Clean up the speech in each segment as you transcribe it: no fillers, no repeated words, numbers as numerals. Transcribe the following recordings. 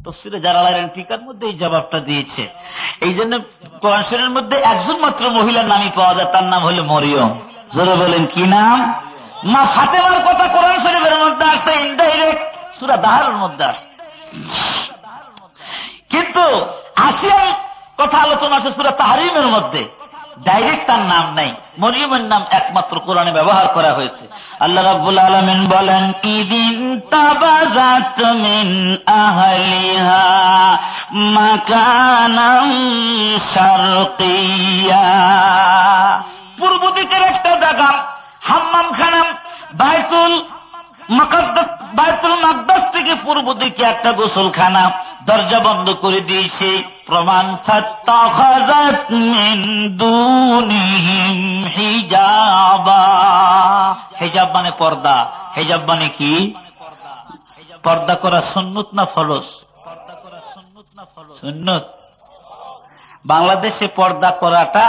তাফসীরে জালালাইন টিকার মধ্যে এই জবাবটা দিয়েছে। এই জন্য কোরআন শরীফের মধ্যে একজন মাত্র মহিলার নামই পাওয়া যায়, তার নাম হলো মরিয়ম। জোরে বলেন কি নাম? মা ফাতেমার কথা কোরআন শরীফের মধ্যে আসছে, ইনডাইরেক্ট সূরা দাহরের মধ্যে আসছে, কিন্তু আসিয়ার কথা আলোচনা আছে সূরা তাহরিমের মধ্যে, ডাইরেক্ট তার নাম নাই। মরিয়মের নাম একমাত্র কোরআনে ব্যবহার করা হয়েছে। আল্লাহ রাব্বুল আলামিন বলেন, ইদিন তাবাযাত মিন আহলিহা মাকানাম শারকিয়া, পূর্ব দিকের একটা জায়গা হাম্মামখানা, বাইতুল মাকদাস থেকে পূর্ব দিকে একটা গোসলখানা, দরজা বন্ধ করে দিয়েছে। প্রমাণ ফাত্তাখাযাত মিন দুনিহিম হিজাবা, হিজাব মানে পর্দা। হিজাব মানে কি? পর্দা করা সুন্নত না ফরজ? সুন্নত। বাংলাদেশে পর্দা করাটা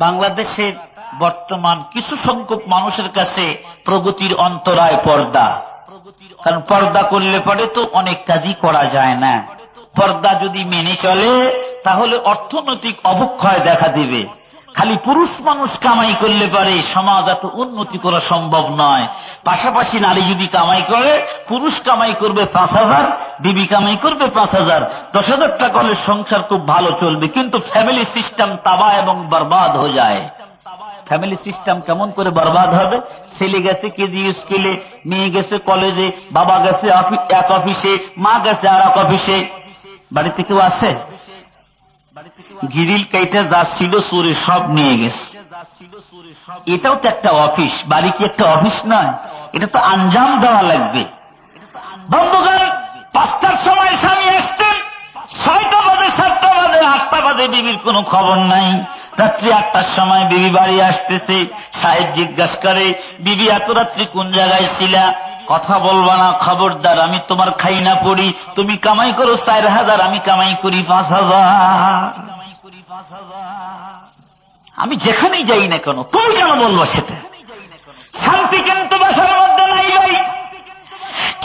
বাংলাদেশের বর্তমান কিছু সংখ্যক মানুষের কাছে প্রগতির অন্তরায় পর্দা। কারণ পর্দা করলে পরে তো অনেক কাজই করা যায় না। পর্দা যদি মেনে চলে তাহলে অর্থনৈতিক অবক্ষয় দেখা দিবে। খালি পুরুষ মানুষ কামাই করলে পারে সমাজ এত উন্নতি করা সম্ভব নয়। পাশাপাশি নারী যদি কামাই করে, পুরুষ কামাই করবে 5,000, বিবি কামাই করবে 5,000, 10,000 টাকা হলে সংসার খুব ভালো চলবে। কিন্তু ফ্যামিলি সিস্টেম তাবাহ এবং বরবাদ হয়ে যায়। ফ্যামিলি সিস্টেম কেমন করে বরবাদ হবে? ছেলে গেছে কেজি স্কুলে, মেয়ে গেছে কলেজে, বাবা গেছে এক অফিসে, মা গেছে আর এক অফিসে। বাড়িতে কেউ আছে? গিরিল কাইটা যা ছিল চোরে সব নিয়ে গেছে। এটাও তো একটা অফিস। বাড়ি কি একটা অফিস নয়? এটা তো আঞ্জাম দেওয়া লাগবে। বন্ধুগণ, 5টার সময় স্বামী আসছেন, 6টা বাজে, 7টা বাজে, 8টা বাজে, বিবির কোনো খবর নাই। রাত্রি 8টার সময় বিবি বাড়ি আসতেছে। সাহেব জিজ্ঞাসা করে, বিবি এত রাত্রি কোন জায়গায় ছিলা? কথা বলবা না, খবরদার। আমি তোমার খাই না পড়ি। তুমি কামাই করো 4,000, আমি কামাই করি 5,000। আমি যেখানেই যাই না কেন তুমি কেন বলবো সেটা? শান্তি কিন্তু বাসার মধ্যে নাই ভাই।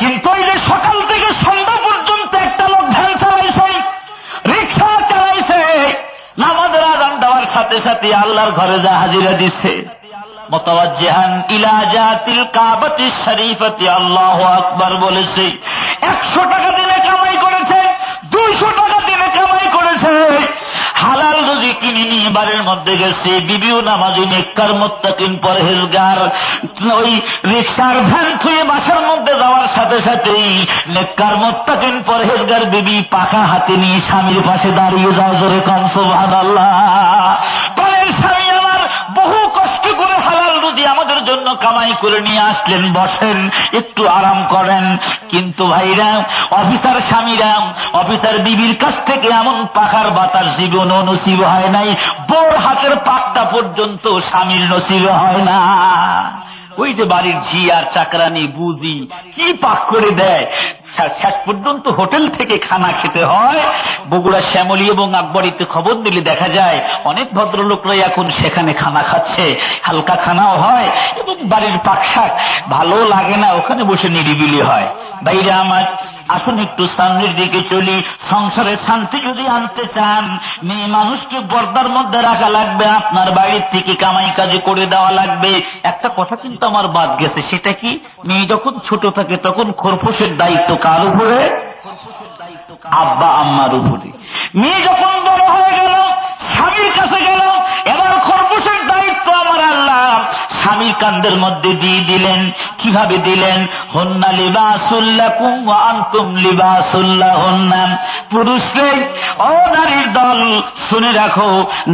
কিন্তু ওই যে সকাল থেকে সন্ধ্যা পর্যন্ত একটা লোক ভ্যান চালাইছে, রিক্সা চালাইছে, নামাজের আযান দেওয়ার সাথে সাথে আল্লাহর ঘরে যা হাজিরা দিচ্ছে, মুতাওয়াজ্জিহান ইলা জাতিল কাবাতিশ শরীফাতি, আল্লাহু আকবার বলেছে। 100 টাকা দিনে কামাই করেছে, 200 টাকা দিনে কামাই করেছে, হালাল রুজি কিনে নিয়ে বাড়ির মধ্যে গেছে। বিবিও নামাজি, নেককার, মুত্তাকিন, পরহেজগার। ওই রিকশার ভ্যান থুয়ে বাসার মধ্যে যাওয়ার সাথে সাথেই নেককার, মুত্তাকিন, পরহেজগার বিবি পাখা হাতে নিয়ে স্বামীর পাশে দাঁড়িয়ে যাও, জোরে কান সুবহানাল্লাহ। বলেন, স্বামী আমার বহু কষ্ট করে হালাল রুজি আমাদের জন্য কামাই করে নিয়ে আসলেন, বসেন একটু আরাম করেন। কিন্তু ভাইরা, অফিসার স্বামীরা অফিসার বিবির কাছ থেকে এমন পাখার বাতাস জীবনও নসিব হয় নাই। বোর হাতের পাকটা পর্যন্ত স্বামীর নসিব হয় না। ওই যে বাড়ির ঝি আর চাকরানি বুঝি কি পাক করে দেয়, শেষ পর্যন্ত হোটেল থেকে খানা খেতে হয়। বগুড়া শ্যামলী এবং আকবরীতে খবর দিলে দেখা যায় অনেক ভদ্রলোকরাই এখন সেখানে খানা খাচ্ছে। হালকা খানাও হয় এবং বাড়ির পাক শাক ভালো লাগে না, ওখানে বসে নিরিবিলি হয়। ভাইরা আমার, আসুন একটু সামনের দিকে চলি। সংসারে শান্তি যদি আনতে চান, মেয়ে মানুষকে পর্দার মধ্যে রাখা লাগবে, আপনার বাড়ির থেকে কামাই কাজে করে দেওয়া লাগবে। একটা কথা কিন্তু আমার বাদ গেছে, সেটা কি? মেয়ে যখন ছোট থাকে তখন খরপোশের দায়িত্ব কার উপরে? আব্বা আম্মার উপরে। মেয়ে যখন বড় হয়ে গেল, স্বামীর কাছে গেল, এবার খরপোশের দায়িত্ব আমার আল্লাহ স্বামীর কাঁধের মধ্যে দিয়ে দিলেন। কিভাবে দিলেন? হুন্না লিবাসুল লাকুম ওয়া আনতুম লিবাসুল লাহুন্না। পুরুষরে, ও নারীর দল, শুনে রাখো,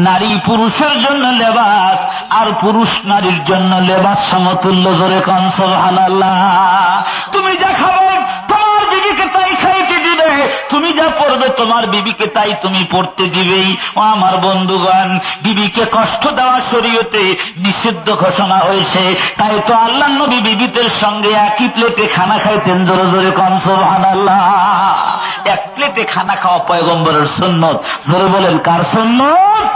নারী পুরুষের জন্য লেবাস আর পুরুষ নারীর জন্য লেবাস সমতুল্য। জোরে কান সুবহানাল্লাহ। তুমি যা খাবে তোমার বিবিকে তাই খাইতে দিবে, তুমি যা পড়বে তোমার বিবিকে তাই তুমি পড়তে দিবেই। ও আমার বন্ধুগণ, বিবিকে কষ্ট দেওয়া শরীয়তে নিষিদ্ধ ঘোষণা হয়েছে। তাই তো আল্লাহ নবী বিবিদের সঙ্গে একই প্লেটে খানা খাইতেন। জোরে জোরে কান সুবহানাল্লাহ। এক প্লেটে খানা খাওয়া পয়গম্বরের সুন্নত। জোরে বলেন, কার সুন্নত?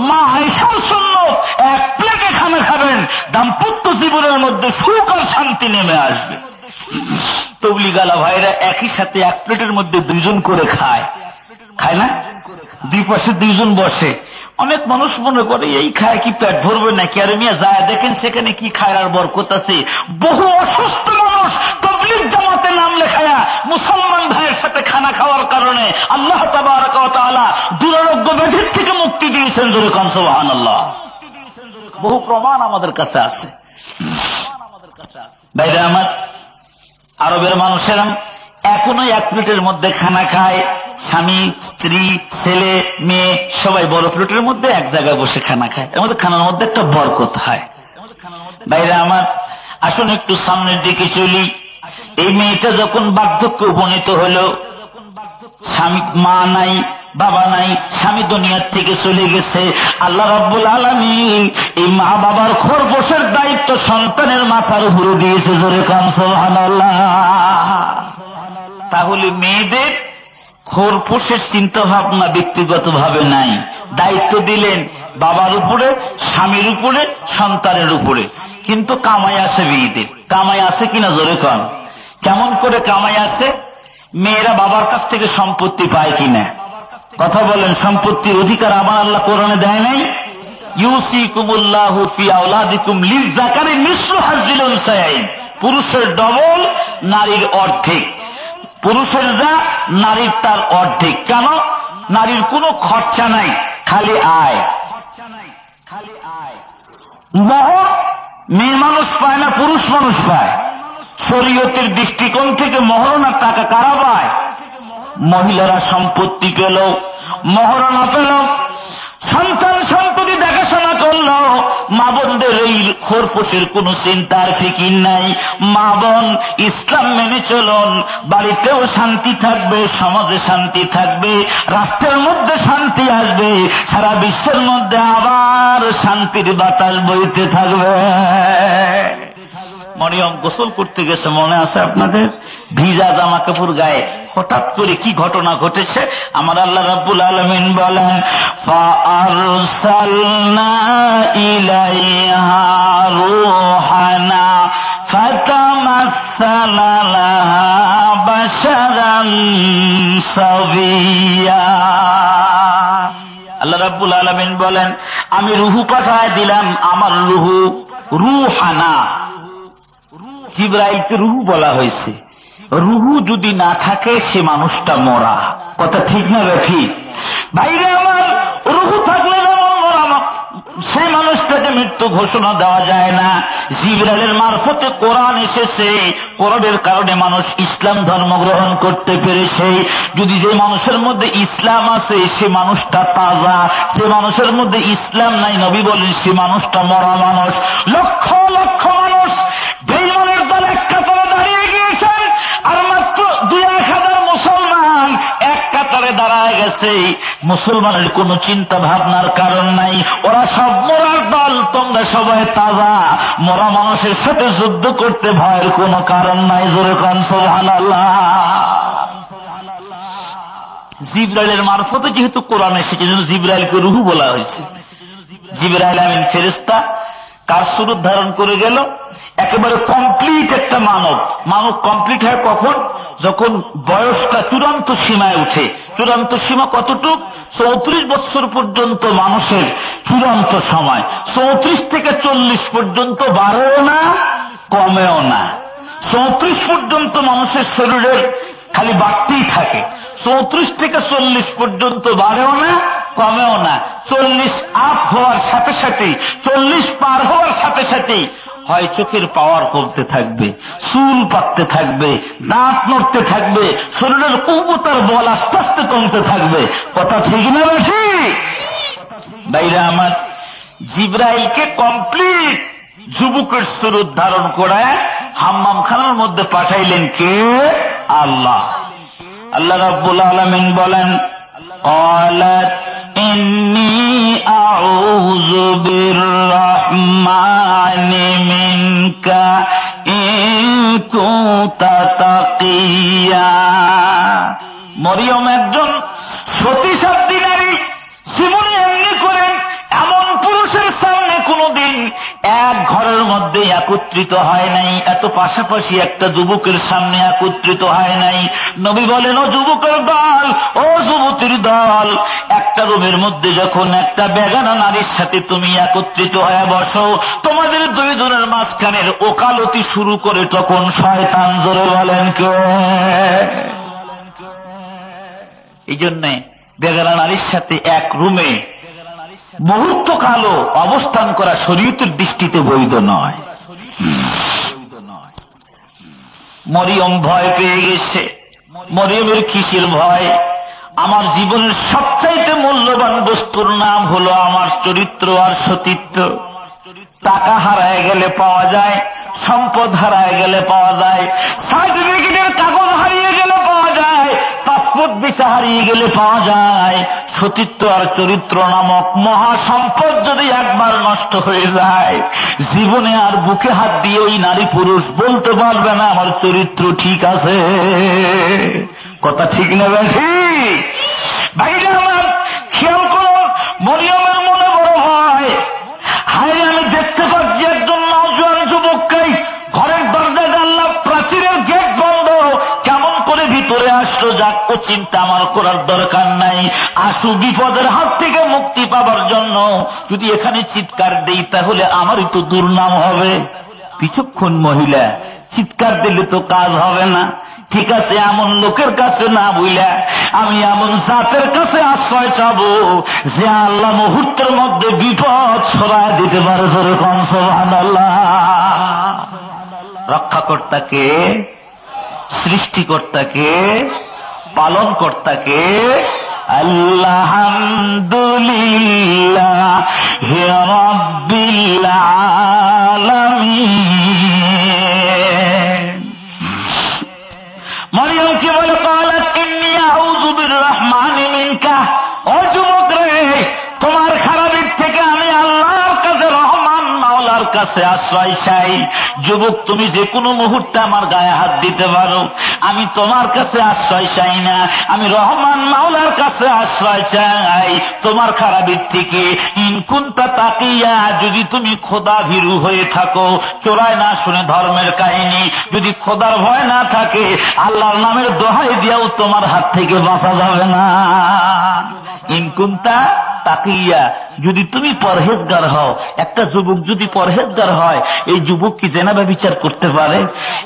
মা আয়েশার সুন্নত। এক প্লেটে খানা খাবেন, দাম্পত্য জীবনের মধ্যে সুখ আর শান্তি নেমে আসবে। তবলিগালা ভাইরা একই সাথে এক প্লেটের মধ্যে দুইজন করে খায়, খায় না? দুই পাশে দুইজন বসে। অনেক মানুষ মনে করে এই খায় কি পেট ভরবে নাকি, আর মিয়া যায় দেখেন সেখানে কি খায় আর বরকত আছে। বহু অসুস্থ মানুষ তবলিগ জামাতে নাম লেখায়া মুসলমান ভাইয়ের সাথে খানা খাওয়ার কারণে আল্লাহ তাবারক ওয়া তাআলা দুরারোগ্য ব্যাধির থেকে মুক্তি দিয়েছেন। জোরে কোন সুবহানাল্লাহ। বহু প্রমাণ আমাদের কাছে আছে। ভাইরা আমার, আরবের মানুষেরা এখনো এক প্লেটের মধ্যে খানা খায়। স্বামী, স্ত্রী, ছেলে, মেয়ে সবাই বড় প্লেটের মধ্যে এক জায়গায় বসে খানা খায়। এর মধ্যে খানার মধ্যে একটা বরকত হয়। ভাইরা আমার, আসুন একটু সামনের দিকে চলি। এই মেয়েটা যখন বার্ধক্যে উপনীত হলো, স্বামী, মা নাই, বাবা নাই, স্বামী দুনিয়ার থেকে চলে গেছে। আল্লাহ রাব্বুল আলামিন এই মা বাবার খরগোশের দায়িত্ব সন্তানের মাথার উপরে দিয়েছে। জোরে কাম সুবহানাল্লাহ। তাহলে মেয়েদের খরগোশের চিন্তা ভাবনা ব্যক্তিগত ভাবে নাই, দায়িত্ব দিলেন বাবার উপরে, স্বামীর উপরে, সন্তানের উপরে। কিন্তু কামাই আছে মেয়েদের, কামাই আছে কিনা জোরে কন। কেমন করে কামাই আছে? মেয়েরা বাবার কাছ থেকে সম্পত্তি পায় কিনা কথা বলেন। সম্পত্তির অধিকার আমার আল্লাহ কোরআনে দেয় নাই? ইউসিকুমুল্লাহু ফি আওলাদিকুম লিযযাকারি মিসলু হাজ্জিল উনসায়াইন। পুরুষের ডবল, নারীর অর্ধেক। পুরুষের যা, নারীর তার অর্ধেক। কেন? নারীর কোনো খরচা নাই, খালি আয়। মোহর মেয়ে মানুষ পায় না, পুরুষ মানুষ পায়। শরীয়তের দৃষ্টিকোণ থেকে মহরণার টাকা কারা পায়? মহিলারা সম্পত্তি পেল, মহরণা পেল, সন্তান সম্পত্তি দেখাশোনা করল। মা বোনদের এই খোরপোশের কোন চিন্তার ফিকির নাই। মা বোন ইসলাম মেনে চলুন, বাড়িতেও শান্তি থাকবে, সমাজে শান্তি থাকবে, রাষ্ট্রের মধ্যে শান্তি আসবে, সারা বিশ্বের মধ্যে আবার শান্তির বাতাস বইতে থাকবে। মরিয়ম গোসল করতে গেছে, মনে আছে আপনাদের? ভিজা জামা কাপড় গায়ে। হঠাৎ করে কি ঘটনা ঘটেছে? আমার আল্লাহ রাব্বুল আলামিন বলেন, ফাআরসালনা ইলাইহা রূহানা ফাতামাসসালা লাহা বাশারান সাবিয়্যা। আল্লাহ রাব্বুল আলামিন বলেন, আমি রুহু পাঠায় দিলাম, আমার রুহু, রূহানা। জিবরাইলকে রুহু বলা হয়েছে। রুহু যদি না থাকে সে মানুষটা মরা। কথা ঠিক না ঠিক? ভাইরে আমার, রুহু থাকলে যেমন মরা, সেই মানুষটাকে মৃত্যু ঘোষণা দেওয়া যায় না। জিবরাইলের মারফতে কোরআন এসেছে, কোরআনের কারণে মানুষ ইসলাম ধর্ম গ্রহণ করতে পেরেছে। যদি যে মানুষের মধ্যে ইসলাম আছে সে মানুষটা তাজা, যে মানুষের মধ্যে ইসলাম নাই, নবী বলেন সে মানুষটা মরা মানুষ। লক্ষ লক্ষ মানুষ বেঈমানের দল এক কাতারে দাঁড়িয়ে গিয়েছেন, আর মাত্র 2-1000 মুসলমান এক কাতারে দাঁড়ায় গেছে। মুসলমানের কোন চিন্তা ভাবনার কারণ নাই, ওরা সব মরার দল, তোমরা সবাই তাজা। মরা মানুষের সাথে যুদ্ধ করতে ভয়ের কোন কারণ নাই। জোরে কোন সুবহানাল্লাহ। জিবরাইলের মারফতে যেহেতু কোরআন এসেছে, জিবরাইলকে রুহু বলা হয়েছে। জিবরাইল আমিন ফেরেশতা কার সুরূপ ধারণ করে গেল? একেবারে কমপ্লিট একটা মানব। মানব কমপ্লিট হয় কখন? যখন বয়সটা চূড়ান্ত সীমায় উঠে। চূড়ান্ত সীমা কতটুক? 34 বছর পর্যন্ত মানুষের চূড়ান্ত সময়। 34 থেকে 40 পর্যন্ত বাড়েও না, কমেও না। 34 পর্যন্ত মানুষের শরীরের খালি বাড়তেই থাকে। 34 থেকে 40 পর্যন্ত বাড়েও না, কমেও না। 40 আপ হওয়ার সাথে সাথেই, 40 পার হওয়ার সাথে সাথেই হয় চোখের পাওয়ার কমতে থাকবে, চুল পাকতে থাকবে, দাঁত নড়তে থাকবে, শরীরের কুবতার বল আস্তে আস্তে কমতে থাকবে। কথা ঠিক না বেশি? ভাইরা আমার, জিবরাইলকে কমপ্লিট যুবকের স্বরূপ ধারণ করায় হাম্মাম খানার মধ্যে পাঠাইলেন কে? আল্লাহ। আল্লাহ রাব্বুল আলামিন বলেন, قالت إني أعوذ بالرحمن منك إن كنت تقيا। মরিয়ম একজন সতী নারী। জীবনে এমনি করে এমন পুরুষের সামনে কোনদিন এক ঘরের মধ্যে একত্রিত হয় নাই, এত পাশাপাশি একটা যুবকের সামনে একত্রিত হয় নাই। নবী বলেন, ও যুবকের দল, ও যুবতীর দল, একটা রুমের মধ্যে যখন একটা বেগানা নারীর সাথে তুমি একত্রিত হয়ে বসো, তোমাদের দুইজনের মাঝখানের ওকালতি শুরু করে তখন শয়তান। জোরে বলেন কে? এই জন্যে বেগানা নারীর সাথে এক রুমে মুহূর্তকালও অবস্থান করা শরীয়তের দৃষ্টিতে বৈধ নয়। মরিয়ম ভয় পেয়ে গেছে। মরিয়মের কিসের ভয়? আমার জীবনের সবচাইতে মূল্যবান বস্তুর নাম হলো আমার চরিত্র আর সতীত্ব। টাকা হারায় গেলে পাওয়া যায়, সম্পদ হারায় গেলে পাওয়া যায়, সার্টিফিকেটের কাগজ হারিয়ে গেলে পাওয়া যায়, পাসপোর্ট ভিসা হারিয়ে গেলে পাওয়া যায়। সতীত্ব আর চরিত্র নামক মহা সম্পদ যদি একবার নষ্ট হয়ে যায়, জীবনে আর বুকে হাত দিয়ে ওই নারী পুরুষ বলতে পারবে না আমার চরিত্র ঠিক আছে। কথা ঠিক না বেশি? ভাইরা আমার, খেয়াল করুন, মরিয়মের মনে বড় হয়, হায় আমি দেখতে পাচ্ছি একজন নওজোয়ান যুবককে ঘরের দরজা জানলা প্রাচীরের গেট বন্ধ, কেমন করে ভিতরে আসলো? যাক, ও চিন্তা আমার করার দরকার নাই। আসু বিপদের হাত থেকে মুক্তি পাবার জন্য যদি এখানে চিৎকার দেই তাহলে আমার একটু দুর্নাম হবে। বিচক্ষণ মহিলা, চিৎকার দিলে তো কাজ হবে না। ঠিক আছে, এমন লোকের কাছে না বইলা আমি এমন জাতের কাছে আশ্রয় চাবো যে আল্লাহ মুহূর্তের মধ্যে বিপদ সরায় দিতে পারে। জোরে কোন সুবহানাল্লাহ। রক্ষাকর্তাকে, সৃষ্টিকর্তাকে, পালনকর্তাকে আলহামদুলিল্লাহ হে রাব্বিল আলামিন। মরিয়ম কি বলে? ক্বালাত ইন্নী আউযু বিররহমানি মিনকা। ও যুবক রে, তোমার খারাপের থেকে আমি আল্লাহর কাছে, রহমান মাওলার কাছে আশ্রয় চাই। যুবক, তুমি যে কোনো মুহূর্তে আমার গায়ে হাত দিতে পারো, আমি তোমার কাছে আশ্রয় চাই না, আমি রহমান মাওলার কাছে আশ্রয় চাই তোমার খারাপের থেকে। ইন কুনতা তাকিয়া, যদি তুমি খোদা ভীরু হয়ে থাকো, চোরায় না শুনে ধর্মের কাহিনী, যদি খোদার ভয় না থাকে, আল্লাহর নামের দোহাই দিয়াও তোমার হাত থেকে বাঁচা যাবে না। ইন কুনতা তাকিয়া, যদি তুমি পরহেজগার হও। একটা যুবক যদি পরহেজগার হয়, এই যুবক কি জেনা ব্যভিচার করতে পারে?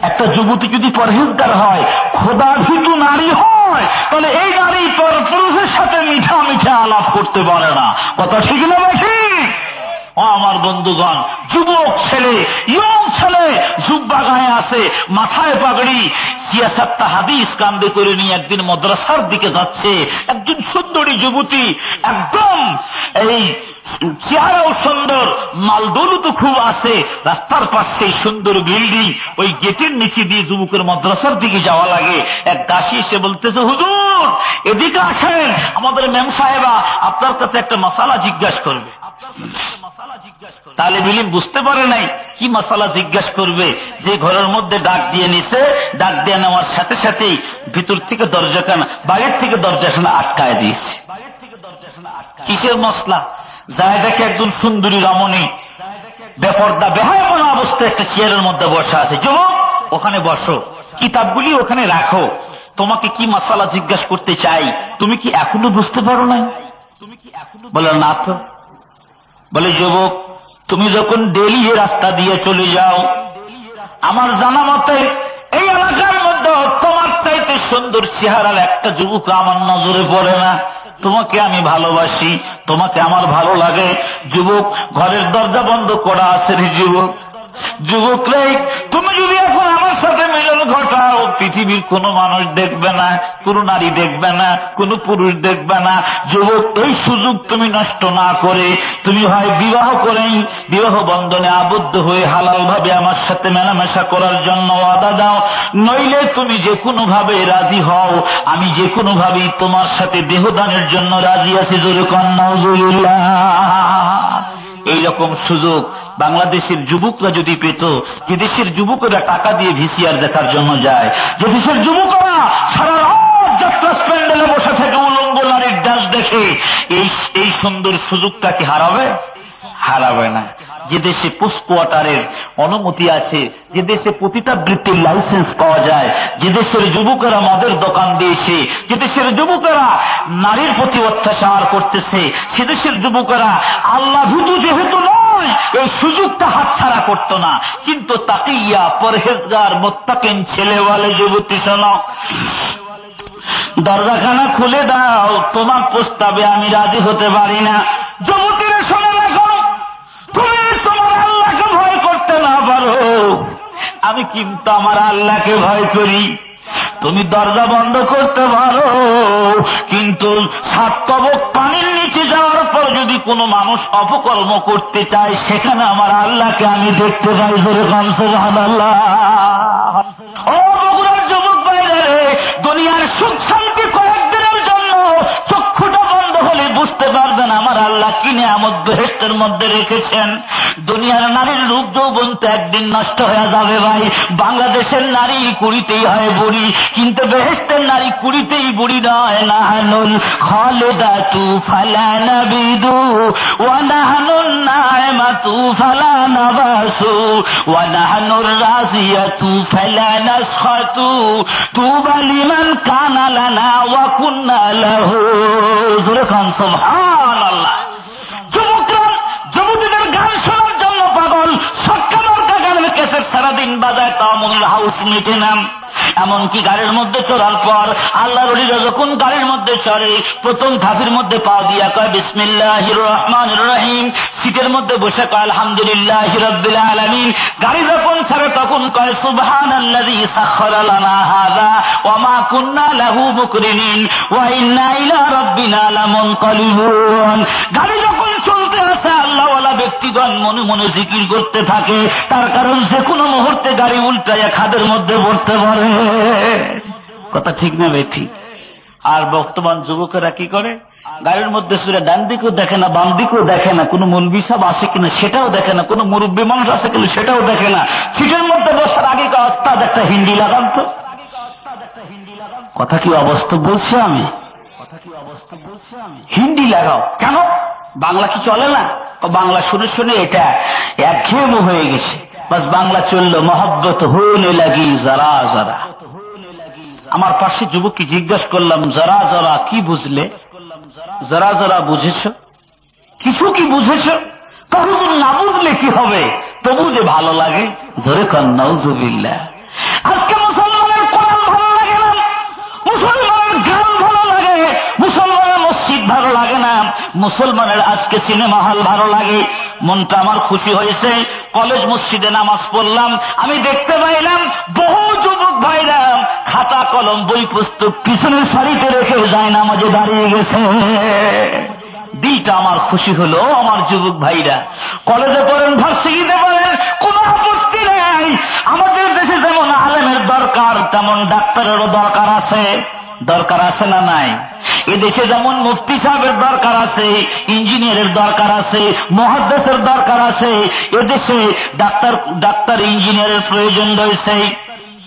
একটা যুবতী যদি পরহেজগার হয়, খোদা ভীতু নারী হয়, তাহলে এই নারী পর পুরুষের সাথে মিঠা মিঠা আলাপ করতে পারে না। কথা ঠিক না বেশি? ও আমার বন্ধুগণ, যুবক ছেলে, ইয়ং ছেলে, জুব্বা গায়ে আছে, মাথায় পাগড়ি, সিয়াসাতটা হাদিস কান্দে করে নিয়ে একদিন মাদ্রাসার দিকে যাচ্ছে। একজন সুন্দরী যুবতী, একদম এই চেহারাও সুন্দর, মালদৌলু তো খুব আছে, রাস্তার পাশে সুন্দর বিল্ডিং, ওই গেটের নিচে দিয়ে যুবকের মাদ্রাসার দিকে যাওয়া লাগে। এক দাসী এসে বলতেছে, হুজুর এদিকে আসেন, আমাদের ম্যাম সাহেবা আপনার কাছে একটা মাসালা জিজ্ঞাসা করবে। তাহলে বিলিম বুঝতে পারে নাই কি মাসালা জিজ্ঞাসা করবে। যে ঘরের মধ্যে ডাক দিয়ে নিছে, ডাক দিয়ে নেওয়ার সাথে সাথেই ভিতর থেকে দরজাখানা, বাইরের থেকে দরজাখানা আটকায় দিয়েছে। কিসের মশলা? যায় দেখে একজন সুন্দরী রমণী বেপর্দা বেহায়াপনা অবস্থায় একটা চেয়ারের মধ্যে বসা আছে। যুবক, ওখানে বসো, কিতাবগুলি ওখানে রাখো, তোমাকে কি মাসালা জিজ্ঞাসা করতে চাই, তুমি কি এখনো বুঝতে পারো না? বলে না তো। বলে, যুবক, তুমি যখন ডেলি এ রাস্তা দিয়ে চলে যাও, আমার জানা মতে এই এলাকার মধ্যে তোমার চাইতে সুন্দর চেহারার একটা যুবক আমার নজরে পড়ে না। তোমাকে আমি ভালোবাসি, তোমাকে আমার ভালো লাগে। যুবক, ঘরের দরজা বন্ধ করা আছে রে যুবক। যুবক রে, তুমি যদি এখন আমার সাথে মিলন ঘটাও, পৃথিবীর কোনো মানুষ দেখবে না, কোনো নারী দেখবে না, কোনো পুরুষ দেখবে না। যুবক, এই সুযোগ তুমি নষ্ট না করে তুমি হয় বিবাহ করেই বিবাহ বন্ধনে আবদ্ধ হয়ে হালাল ভাবে আমার সাথে মেলামেশা করার জন্য ওয়াদা দাও, নইলে তুমি যে কোনো ভাবে রাজি হও, আমি যে কোনো ভাবেই তোমার সাথে দেহদানের জন্য রাজি আছি। জোরে কন্যা নাউজুবিল্লাহ। এইরকম সুযোগ বাংলাদেশের যুবকরা যদি পেত, যে দেশের যুবকরা টাকা দিয়ে ভিসিআর দেখার জন্য যায়, যে দেশের যুবকরা সারা রাত যাত্রা প্যান্ডেলে বসে থেকে উলঙ্গ নারীর ডান্স দেখে, এই সুন্দর সুযোগটা কি হারাবে? হারাবে না। যে দেশে পোস্ট কোয়ার্টারের অনুমতি আছে, যে দেশে প্রতিটা বৃত্তির লাইসেন্স পাওয়া যায়, যে দেশের যুবকেরা মদের দোকান দিয়েছে, যে দেশের যুবকেরা নারীর প্রতি অত্যাচার করতেছে, সে দেশের যুবকেরা আল্লাহ ভীতু যেহেতু নয় এই সুযোগটা হাতছাড়া করতো না। কিন্তু তাকিয়া পরহেজগার মুত্তাকিন ছেলেওয়ালে যুবতী শোনো, দরজাখানা খুলে দাও, তোমার প্রস্তাবে আমি রাজি হতে পারি না। যুবতীরা শোনে রাখো, তুমি তোমার আল্লাহকে ভয় করতে না পারো, আমি কিন্তু আমার আল্লাহকে ভয় করি। তুমি দরজা বন্ধ করতে পারো, কিন্তু 7 তবক পানির নিচে যাওয়ার পর যদি কোনো মানুষ অপকর্ম করতে চায়, সেখানে আমার আল্লাহকে আমি দেখতে পাই। জোরে কান সুবহানাল্লাহ। ও বগুড়ার যুবক ভাইরা রে, দুনিয়ার সুখ শান্তি কয়েকদিনের জন্য চক্ষুটা বন্ধ হলে বুঝতে পারবেন আমার আল্লাহ কি নিয়ামত বেহেশতের মধ্যে রেখেছেন। দুনিয়ার নারীর রূপ যৌবন তো একদিন নষ্ট হয়ে যাবে ভাই। বাংলাদেশের নারী কুড়িতেই হয় বুড়ি, কিন্তু বেহেশতের নারী কুড়িতেই বুড়ি নয়। নাহানুল খালিদাতু ফালা নাবিদু ওয়া নাহানুন নাইমাতু ফালা নাবাসু ওয়া নাহানুর রাজিয়াতু ফালা নাসখাতু তুবা লিমান কানা লানা ওয়া কুন্না লাহু। জোরে কান সুবহানাল্লাহ। যুবকরা যুবতীদের গান শোনার জন্য পাগল, সক্কা দরকার গানের ক্যাসেট সারাদিন বাজায়, তাও মনের হাউস মিটে না। এমনকি গাড়ির মধ্যে চড়ার পর আল্লাহর ওলিরা যখন গাড়ির মধ্যে চড়ে, প্রথম ধাপের মধ্যে পা দিয়া কয় বিসমিল্লাহির রহমানির রহিম, সিটের মধ্যে বসে কয় আলহামদুলিল্লাহি রাব্বিল আলামিন। গাড়ি যখন ছাড়ে তখন কয় সুবহানাল্লাযী সাখখারা লানা হাযা ওয়া মা কুন্না লাহু মুকরিনিন ওয়া ইন্না ইলা রাব্বিনা লামুনকালিবুন। গাড়ি যখন চলতে আছে আল্লাহওয়ালা ব্যক্তিগণ মনে মনে জিকির করতে থাকে, তার কারণ যে কোনো মুহূর্তে গাড়ি উল্টাইয়া খাদের মধ্যে পড়তে পারে। কথা ঠিক না বেঠি? আর বর্তমান যুবকেরা কি করে, গাড়ির মধ্যে শুয়ে ডান দিকেও দেখে না, বাম দিকেও দেখে না, কোনো মৌলবি সাহেব আসে কিনা সেটাও দেখে না, কোনো মুরব্বী মানুষ আসে কিনা সেটাও দেখে না। সিটের মধ্যে বসার আগে ওস্তাদ একটা হিন্দি লাগান তো। কথা কি অবস্থা বলছি আমি? হিন্দি লাগাও কেন? বাংলা কি চলে না? বাংলা শুনে শুনে এটা একঘেয়েমি হয়ে গেছে, বাস বাংলা চললো, মহব্বত হোনে লাগি যারা যারা। আমার পাশে যুবককে জিজ্ঞাসা করলাম, যারা যারা কি বুঝলে? যারা যারা বুঝেছ? কিছু কি বুঝেছ? হুজুর না বুঝলে কি হবে, তবু যে ভালো লাগে। ধরে কন নাউজুবিল্লাহ। আজকে মুসলমানের কোরআন ভালো লাগে না, মুসলমানের গান ভালো লাগে, মুসলমানের মসজিদ ভালো লাগে না, মুসলমানের আজকে সিনেমা হল ভালো লাগে। মনটা আমার খুশি হয়েছে, কলেজ মসজিদে নামাজ পড়লাম, আমি দেখতে পাইলাম বহু যুবক ভাইরা খাতা কলম বই পুস্তক পিছনের সারিতে রেখে যায় নামাজে দাঁড়িয়ে গেছে। দিলটা আমার খুশি হলো। আমার যুবক ভাইরা কলেজে পড়েন, ভার্সিটিতে পড়েন, কোন আপত্তি নেই। আমাদের দেশে যেমন আলেমের দরকার, তেমন ডাক্তারেরও দরকার আছে। দরকার আছে না নাই? এদেশে যেমন মুফতি সাহেবের দরকার আছে, ইঞ্জিনিয়ারের দরকার আছে, মুহাদ্দিসের দরকার আছে, এদেশে ডাক্তার ইঞ্জিনিয়ারের প্রয়োজন রয়েছে।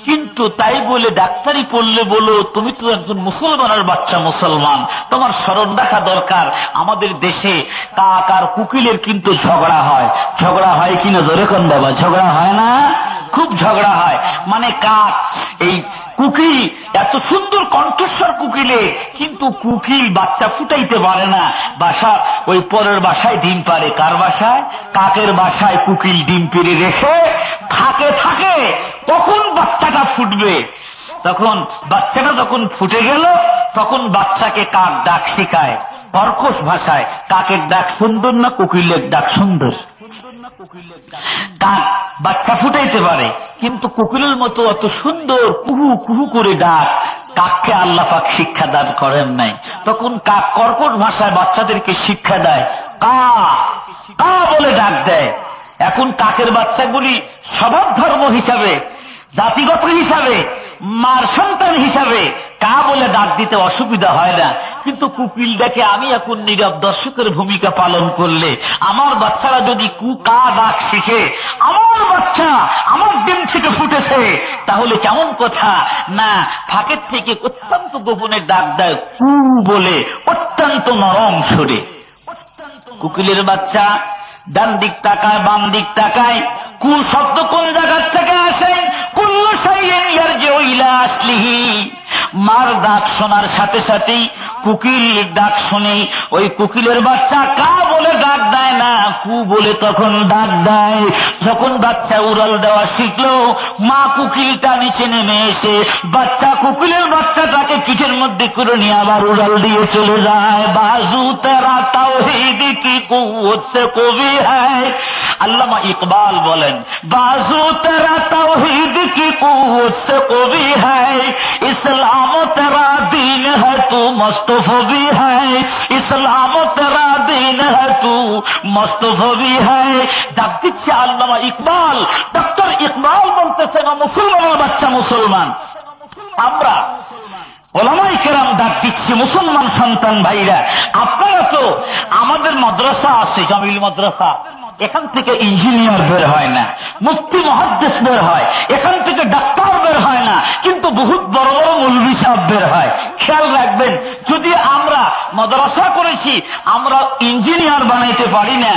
কিন্তু তাই বলে ডাক্তারি পড়লে বলো তুমি তো একজন মুসলমানের বাচ্চা, মুসলমান, তোমার স্মরণ রাখা দরকার আমাদের দেশে কাক আর কুকিলের কিন্তু ঝগড়া হয়। ঝগড়া হয় কিনা জোরে কোন বাবা? ঝগড়া হয় না? খুব ঝগড়া হয়। মানে কাক এই কুকিল এত সুন্দর কণ্ঠস্বর কুকিলে, কিন্তু কুকিল বাচ্চা ফুটাইতে পারে না। বাসা ওই পরের বাসায় ডিম পারে। কার বাসায়? কাকের বাসায় কুকিল ডিম পেড়ে রেখে থাকে। কখন বাচ্চাটা ফুটবে? তখন বাচ্চাটা যখন ফুটে গেল, তখন বাচ্চাকে কাক ডাক শিখায় কর্কশ ভাষায়। কাকের ডাক সুন্দর না কোকিলের ডাক সুন্দর? কাক বাচ্চা ফুটাইতে পারে, কিন্তু কোকিলের মতো অত সুন্দর কুহু কুহু করে ডাক কাককে আল্লাহ পাক শিক্ষা দান করেন নাই। তখন কাক কর্কশ ভাষায় বাচ্চাদেরকে শিক্ষা দেয়, কা কা বলে ডাক দেয়। এখন কাকের বাচ্চাগুলি স্বভাব ধর্ম হিসাবে, জাতিগত হিসাবে, মার সন্তান হিসাবে কা বলে ডাক দিতে অসুবিধা হয় না। কিন্তু কুকিল দেখে আমি এখন নীরব দর্শকের ভূমিকা পালন করলে আমার বাচ্চারা যদি কা ডাক শিখে, আমার বাচ্চা আমার ডিম থেকে ফুটেছে, তাহলে কেমন কথা না? ফাঁকের থেকে অত্যন্ত গোপনে ডাক দেয় কু বলে, অত্যন্ত নরম সুরে। কুকিলের বাচ্চা ডান দিক তাকায়, বাম দিক তাকায়। কু শব্দ কোন জায়গার থেকে আসে? কুল্লু শাইইন ইয়ারজিউ ইলা আসলিহি। মার ডাক শোনার সাথে সাথেই কুকিল ডাক শুনে ওই কুকিলের বাচ্চা কা বলে ডাক দেয় না, কু বলে তখন ডাক দেয়। যখন বাচ্চা উড়াল দেওয়া শিখলো, মা কুকিলটা নিচে নেমে এসে বাচ্চা কুকিলের বাচ্চাটাকে পিঠের মধ্যে করে নিয়ে আবার উড়াল দিয়ে চলে যায়। বাজু তেরা তাওহীদ কি কুওয়াত সে কবি হ্যায়। আল্লামা ইকবাল বলেন, বাজু তেরা তাওহীদ কি কুওয়াত সে কবি হ্যায়, ইসলাম তেরা দীন হ্যায় তু মুস্তফা ভি হ্যায়, ইসলাম তেরা দীন হ্যায় তু মুস্তফা ভি হ্যায়। ডাক দিচ্ছে আল্লামা ইকবাল। ডক্টর ইকবাল বলতেছেন, মুসলমানের বাচ্চা মুসলমান আমরা, ওলামায়ে কেরাম ডাক দিচ্ছি মুসলমান সন্তান ভাইরা, আপনারা তো আমাদের মাদ্রাসা আছে জামিল মাদ্রাসা, এখান থেকে ইঞ্জিনিয়ার বের হয় না, মুফতি মুহাদ্দিস বের হয়, এখান থেকে ডাক্তার বের হয় না, কিন্তু বহুত বড় বড় মৌলভী সাহেব বের হয়। খেয়াল রাখবেন, যদি আমরা মাদ্রাসা করেছি, আমরা ইঞ্জিনিয়ার বানাইতে পারি না,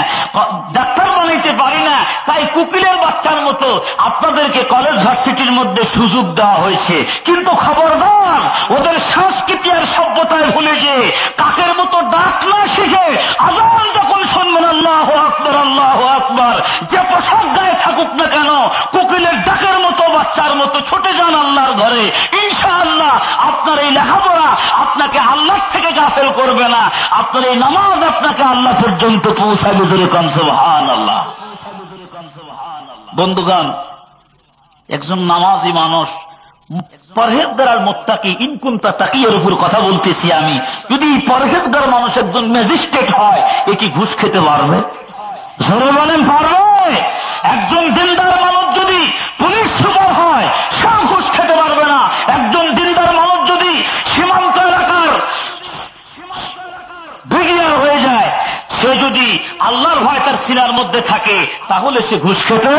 ডাক্তার বানাইতে পারি না, তাই কুকিলের বাচ্চার মতো আপনাদেরকে কলেজ ভার্সিটির মধ্যে সুযোগ দেওয়া হয়েছে। কিন্তু খবরদার, ওদের সংস্কৃতি আর সভ্যতায় ভুলে যে কাকের মতো ডাক না শিখে আযান যখন শুনবেন আল্লাহু আকবার আল্লাহু আকবার, যে পোশাক গায়ে থাকুক না কেন, কোকিলের ডাকের মতো বাচ্চার মতো ছুটে যান আল্লাহর ঘরে। ইনশাআল্লাহ আপনার এই লেখাপড়া আপনাকে আল্লাহ থেকে গাফেল করবে না, আপনার এই নামাজ আপনাকে আল্লাহ পর্যন্ত পৌঁছাবে। জোরে কোন সুবহানাল্লাহ। বন্ধুগণ, একজন নামাজি মানুষ, পরহেজগার আর মুত্তাকি, ইনকুনতা তাকিয়ার উপর কথা বলতেছি আমি। যদি পরহেজগার মানুষ একজন ম্যাজিস্ট্রেট হয়, এ কি ঘুষ খেতে পারবে? জোরে বলেন, পারবে? একজন দিনদার মানুষ যদি পুলিশ সুপার হয়, সে ঘুষ খেতে পারবে না। একজন দিনদার মানুষ যদি সীমান্ত এলাকার ব্রিগেডিয়ার হয়ে যায়, সে যদি আল্লাহর ভয় তার সিনার মধ্যে থাকে, তাহলে সে ঘুষ খেতে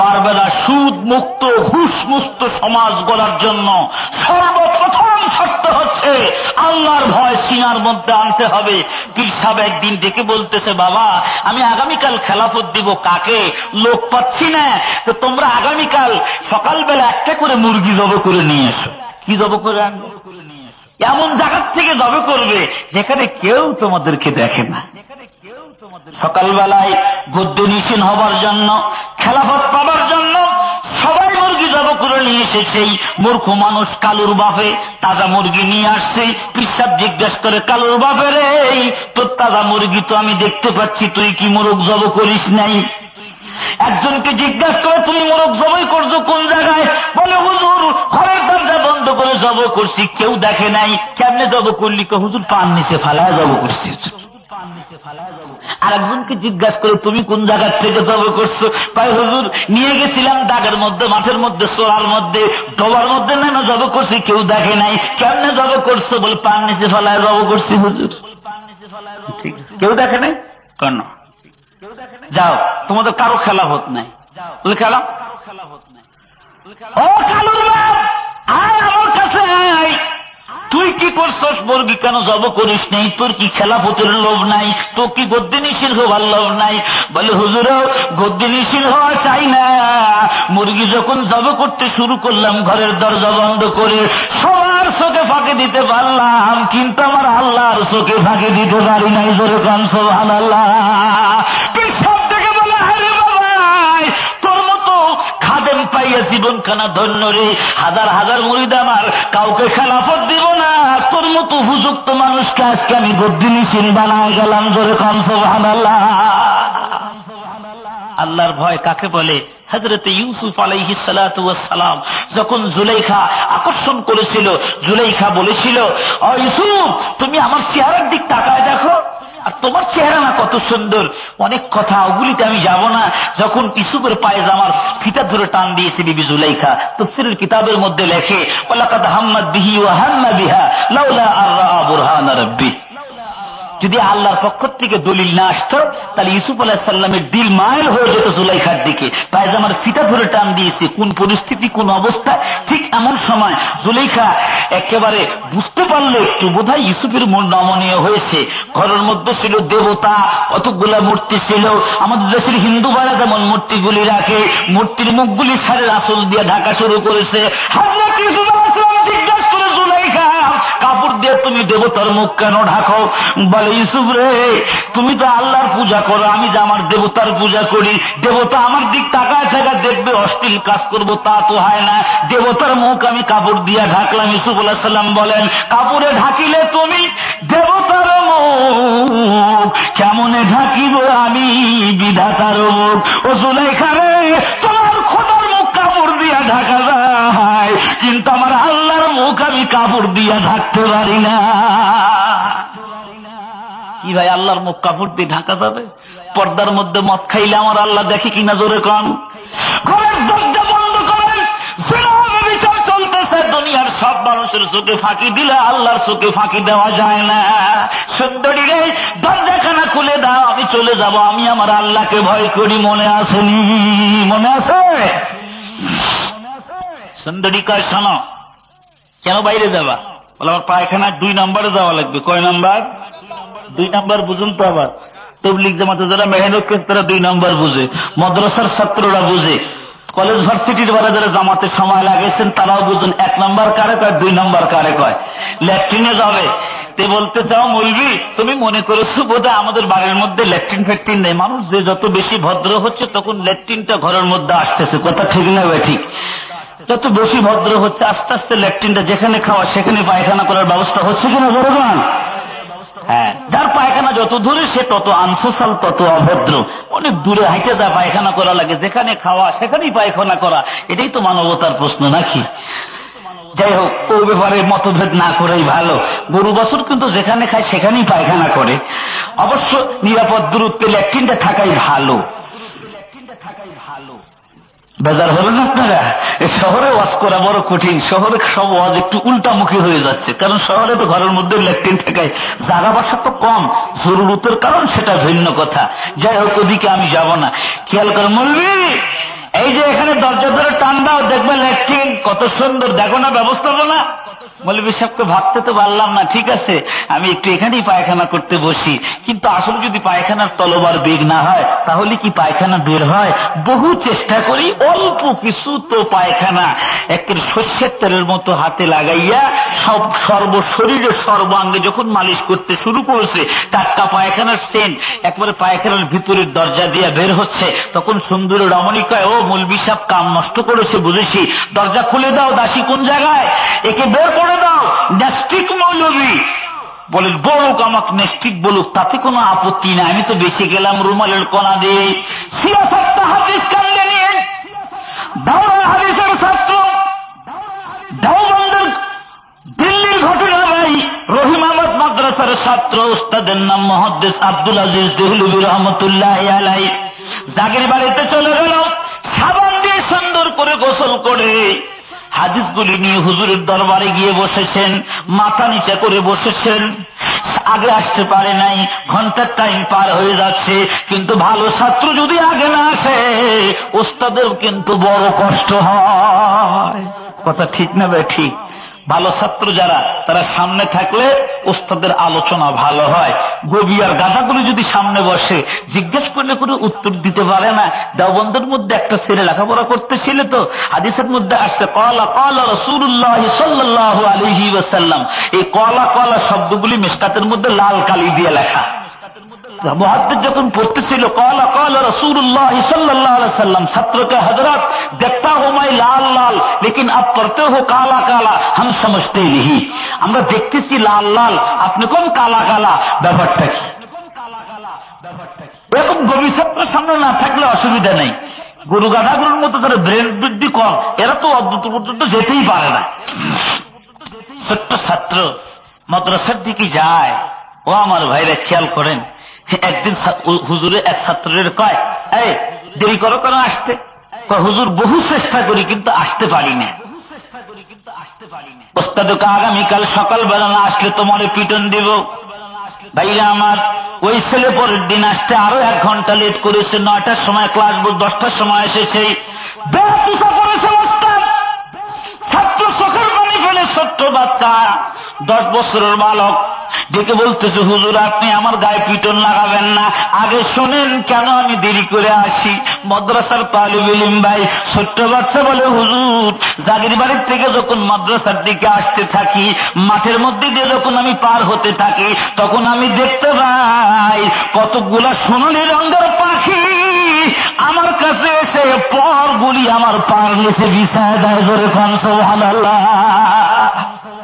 পারবে না। সুদ মুক্ত, ঘুষ মুক্ত সমাজ গড়ার জন্য সর্বপ্রথম শর্ত হচ্ছে আল্লাহর ভয় সিনার মধ্যে আনতে হবে। পীর সাহেব একদিন ডেকে বলতেছে, বাবা আমি আগামীকাল খেলাফত দিব, কাকে? লোক পাচ্ছি না, তো তোমরা আগামীকাল সকালবেলা একটা করে মুরগি জবাই করে নিয়ে এসো। কি জবাই করে আনবে? এমন জায়গার থেকে জবাই করবে যেখানে কেউ তোমাদেরকে দেখে না। সকালবেলায় গদ্য নিশীন হবার জন্য, খেলাফত পাবার জন্য সবাই মুরগি জবাই করে নিয়ে এসে সেই মূর্খ মানুষ কালুর বাপে তাজা মুরগি নিয়ে আসছে। পিসাব জিজ্ঞেস করে, কালুর বাপে রে, তোর তাজা মুরগি তো আমি দেখতে পাচ্ছি, তুই কি মোরগ জবাই করিস নাই? একজনকে জিজ্ঞাসা করে, তুমি মোরগ জবাই করছো কোন জায়গায়? বলে, হুজুর ঘরের দরজা বন্ধ করে জবাই করছি, কেউ দেখে নাই। কেমনে জবাই করলি? হুজুর পান নিচে ফালায় জবাই করছি। আর একজনকে জিজ্ঞাসা করে, তুমি কোন জায়গার থেকে জবাই করছো? তাই হুজুর নিয়ে গেছিলাম দাগের মধ্যে, মাঠের মধ্যে, সোলার মধ্যে, ডোবার মধ্যে না জবাই করছি, কেউ দেখে নাই। কেমনে জবাই করছো? বলে, পান নিচে ফালায় জবাই করছি হুজুর। কেউ দেখে নাই কেন? যাও, তোমাদের কারো খেলাফত নাই। বলে, খেলা ও কালুর বাপ, আয় আমার কাছে আয়। তুই কি করছস? মুরগি কেন জবাই করিস নাই? তোর কি খেলাফতের লোভ নাই? তোর কি গদ্দি নিশীন হওয়ার লোভ নাই? বলে, হুজুর গদ্দি নিশীন হওয়া চাই না। মুরগি যখন জবাই করতে শুরু করলাম, ঘরের দরজা বন্ধ করে সবার চোখে ফাঁকি দিতে পারলাম, কিন্তু আমার আল্লাহর চোখে ফাঁকি দিতে পারি নাই। জোরে কোন সুবহানাল্লাহ। পিছন থেকে বলে, আরে বাবা, তোর মতো খাদেম পাইয়া জীবনখানা ধন্য রে। হাজার হাজার মুরিদ আমার, কাউকে খেলাফত দিব না। তোর মতো উপযুক্ত মানুষকে আজকে আমি গদ্দি নিশীন বানায় গেলাম। জোরে কোন সুবহানাল্লাহ। আল্লাহর ভয় কাকে বলে? হযরত ইউসুফ আলাইহিস সালাতু ওয়াস সালাম যখন জুলাইখা আকর্ষণ করেছিল, জুলাইখা বলেছিল, ও ইউসুফ, তুমি আমার চেহারার দিক তাকায় দেখো, আর তোমার চেহারা না কত সুন্দর। অনেক কথা, ওগুলিতে আমি যাব না। যখন ইউসুফের পায়জামার ফিতা ধরে টান দিয়েছে বিবি জুলাইখা, তাফসীরের কিতাবের মধ্যে লেখে, ওয়ালাকাদ হাম্মাত বিহি ওয়া হাম্মা বিহা লাউলা আর রাআ বুরহান রাব্বি। যদি আল্লাহর পক্ষ থেকে দলিল না আসতো তাহলে ইউসুফ আলাইহিস সালামের দিল মাইল হয়ে যেত জুলাইখার দিকে, পায়জামার ফিতা ধরে টান দিয়েছে, কোন পরিস্থিতি কোন অবস্থা। ঠিক এমন সময় জুলাইখা একেবারে বুঝতে পারলো একটু বোধহয় ইউসুফের মন নমনীয় হয়েছে। ঘরের মধ্যে ছিল দেবতা, কতগুলা মূর্তি ছিল, আমাদের দেশের হিন্দু ভাইরা যেমন মূর্তিগুলি রাখে, মূর্তির মুখগুলি সারের আসল দিয়ে ঢাকা শুরু করেছে। হযরত ইউসুফ আলাইহিস সালাম জিজ্ঞাসা করে, জুলাইখা কাপড় দিয়ে তুমি দেবতার মুখ কেন ঢাকো? বলে, ইউসুফ রে, তুমি তো আল্লাহর পূজা করো, আমি যে আমার দেবতার পূজা করি, দেবতা আমার দিক তাকায় থাকা দেখবে অশ্লীল কাজ করব তা তো হয় না, দেবতার মুখ আমি কাপড় দিয়ে ঢাকলাম। ইউসুফ আলাইহিস সালাম বলেন, কাপড়ে ঢাকিলে তুমি দেবতার মুখ, কেমনে ঢাকিব আমি বিধাতার মুখ? ও জুলাইখা রে, তোমার খোদার মুখ কাপড় দিয়ে ঢাকা যায়, কিন্তু আমার আল্লাহর মুখ আমি কাপড় দিয়ে ঢাকতে পারি না। কি ভাই, আল্লাহর মুখ কাপড় দিয়ে ঢাকা যাবে? পর্দার মধ্যে মদ খাইলে আমার আল্লাহ দেখে কিনা? জোরে কন। ঘরের দরজা বন্ধ করেন, বিচার চলতেছে, দুনিয়ার সব মানুষের চোখে ফাঁকি দিলে আল্লাহর চোখে ফাঁকি দেওয়া যায় না। সুন্দরী রে, দরজাখানা খুলে দাও, আমি চলে যাব, আমি আমার আল্লাহকে ভয় করি। মনে আসেনি? মনে আছে? সুন্দরী কয়, শোনো, কেন বাইরে যাবা? বলে, আমার পায়খানা 2 নম্বরে যাওয়া লাগবে। কয় নাম্বার? 2 নম্বর বুঝুন তো। আবার তবলিগ জামাতে যারা মেহনত করে তারা 2 নম্বর বুঝে, মাদ্রাসার ছাত্ররা বুঝে, কলেজ ভার্সিটির বারা যারা জামাতে সময় লাগাইছেন তারাও বুঝুন। 1 নম্বর কারে কয়, 2 নম্বর কারে কয়? ল্যাট্রিনে যাবে তে বলতে চাও, মৌলভী তুমি মনে করেছো বোধহয় আমাদের বাড়ির মধ্যে ল্যাট্রিন ফ্যাট্রিন নেই। মানুষ যে যত বেশি ভদ্র হচ্ছে তখন ল্যাট্রিনটা ঘরের মধ্যে আসতেছে। কথা ঠিক না ভাই? ঠিক। যত বেশি ভদ্র হচ্ছে আস্তে আস্তে ল্যাট্রিনটা যেখানে খাওয়া সেখানে পায়খানা করার ব্যবস্থা হচ্ছে কিনা বড় গান? হ্যাঁ, যার পায়খানা যত দূরে সে তত আনসোশাল, তত অভদ্র। অনেক দূরে হাইটে যা পায়খানা করা লাগে, যেখানে খাওয়া সেখানেই পায়খানা করা, এটাই তো মানবতার প্রশ্ন নাকি? যাই হোক, ও ব্যাপারে মতভেদ না করেই ভালো। গরু বছর কিন্তু যেখানে খায় সেখানেই পায়খানা করে। অবশ্য নিরাপদ দূরত্বে ল্যাট্রিনটা থাকাই ভালো। বেজার হলেন আপনারা? শহরে ওয়াজ করা বড় কঠিন। শহরে সব ওয়াজ একটু উল্টামুখী হয়ে যাচ্ছে, কারণ শহরে তো ঘরের মধ্যে ল্যাট্রিন থাকায় জায়গা বাসা তো কম, জরুরতের কারণ সেটা ভিন্ন কথা। যাই হোক, ওদিকে আমি যাব না। খেয়াল করে, মৌলভী এই যে এখানে দরজা ধরে টান দাও, দেখবে ল্যাট্রিন কত সুন্দর, দেখো না ব্যবস্থাপনা। মৌলভী সাহেবকে ভাবতে তো পারলাম না, ঠিক আছে আমি একটু এখানেই পায়খানা করতে বসি। কিন্তু আসলে যদি পায়খানার তলবার বেগ না হয় তাহলে কি পায়খানা বের হয়? বহু চেষ্টা করি, অল্প কিছু তো পায়খানা একের সর্ষের তেলের মতো হাতে লাগাইয়া সব সর্বশরীরে সর্বাঙ্গে যখন মালিশ করতে শুরু করেছে, টাটকা পায়খানার সেন্ট একবারে পায়খানার ভিতরের দরজা দিয়ে বের হচ্ছে, তখন সুন্দরী রমণী কয়, ও মৌলভী সাহেব কাম নষ্ট করেছে বুঝেছি, দরজা খুলে দাও, দাসী কোন জায়গায়, একে বের করে দাও। ন্যাস্টিক মৌলভী বলে, বলুক আমাকে নেস্টিক বলুক, তাতে কোনো আপত্তি না, আমি তো বেঁচে গেলাম রুমালের কণা দিয়ে। সিয়াসাতটা হাদিস কান্দে নিয়ে দাওরাল হাদিসের ছাত্র, দেওবন্দের দিল্লির ঘটনা ভাই, রহিম আহমদ মাদ্রাসার ছাত্র, উস্তাদের নাম মুহাদ্দিস আব্দুল আজিজ দেহলভী রহমতুল্লাহি আলাইহি। জাগির বাড়িতে চলে গেল, সাবান দিয়ে সুন্দর করে গোসল করে হাদিসগুলি নিয়ে হুজুরের দরবারে গিয়ে বসেছেন, মাথা নিচে করে বসেছেন। আগে আসতে পারে নাই, ঘন্টার টাইম পার হয়ে যাচ্ছে, কিন্তু ভালো ছাত্র যদি আগে না আসে ওস্তাদের কিন্তু বড় কষ্ট হয়। কথা ঠিক না ভাই? ঠিক। ভালো ছাত্র যারা, তারা সামনে থাকলে ওস্তাদের আলোচনা ভালো হয়। গবি আর গাধাগুলো যদি সামনে বসে, জিজ্ঞেস করলে কোনো উত্তর দিতে পারে না। দেওবন্দের মধ্যে একটা ছেলে লেখাপড়া করতেছিল, তো হাদিসের মধ্যে আসছে ক্বালা ক্বালা রাসূলুল্লাহ সাল্লাল্লাহু আলাইহি ওয়াসাল্লাম। এই ক্বালা ক্বালা শব্দগুলি মিশকাতের মধ্যে লাল কালি দিয়ে লেখা। মুহাদ্দিস যখন পড়তেছিল ক্বালা ক্বালা রাসূলুল্লাহ সাল্লাল্লাহু আলাইহি ওয়াসাল্লাম, ছাত্রকে হযরত দেখতা হো মাই লাল লাল লেকিন আপ পড়তে হো কালা কালা, হাম সমঝতে नहीं। আমরা দেখতেছি লাল লাল, আপনি কোন কালা কালা, ব্যাপারটা কি? এরকম গভীর ছাত্রের সামনে না থাকলে অসুবিধা নেই। গরু গাধাগুলোর মতো তারা ব্রেন বৃদ্ধি কম, এরা তো অদ্ভুত পর্যন্ত যেতেই পারে না। ছোট্ট ছাত্র মাদ্রাসার দিকে যায়। ও আমার ভাইরা খেয়াল করেন, একদিন হুজুরে এক ছাত্রের কয়, এই দেরি করো কেন আসতে? হুজুর বহু চেষ্টা করি কিন্তু আসতে পারি না। ওস্তাদকে আগামীকাল সকালবেলা না আসলে তোমারে পিটন দিব। ভাইরা আমার, ওই ছেলে পরের দিন আসতে আরো 1 ঘন্টা লেট করেছে। 9টার সময় ক্লাস, 10টার সময় এসেছে। বেয়াদবি করেছে ওস্তাদ। ছাত্র চোখের পানি ফেলে, ছোট্ট বাচ্চা 10 বছরের বালক ডেকে বলতেছে, হুজুর আপনি আমার গায়ে পিটন লাগাবেন না, আগে শোনেন কেন আমি দেরি করে আসি। মাদ্রাসার তালিব ইলম ভাই, ছোট্ট বাচ্চা বলে, হুজুর জাগির বাড়ির থেকে যখন মাদ্রাসার দিকে আসতে থাকি, মাঠের মধ্যে দিয়ে যখন আমি পার হতে থাকি, তখন আমি দেখতে পাই কতগুলা সোনালি রঙের পাখি আমার কাছে এসে পরগুলি আমার পার নিচে বিছায় দেয়। জোরে খান সুবহানাল্লাহ।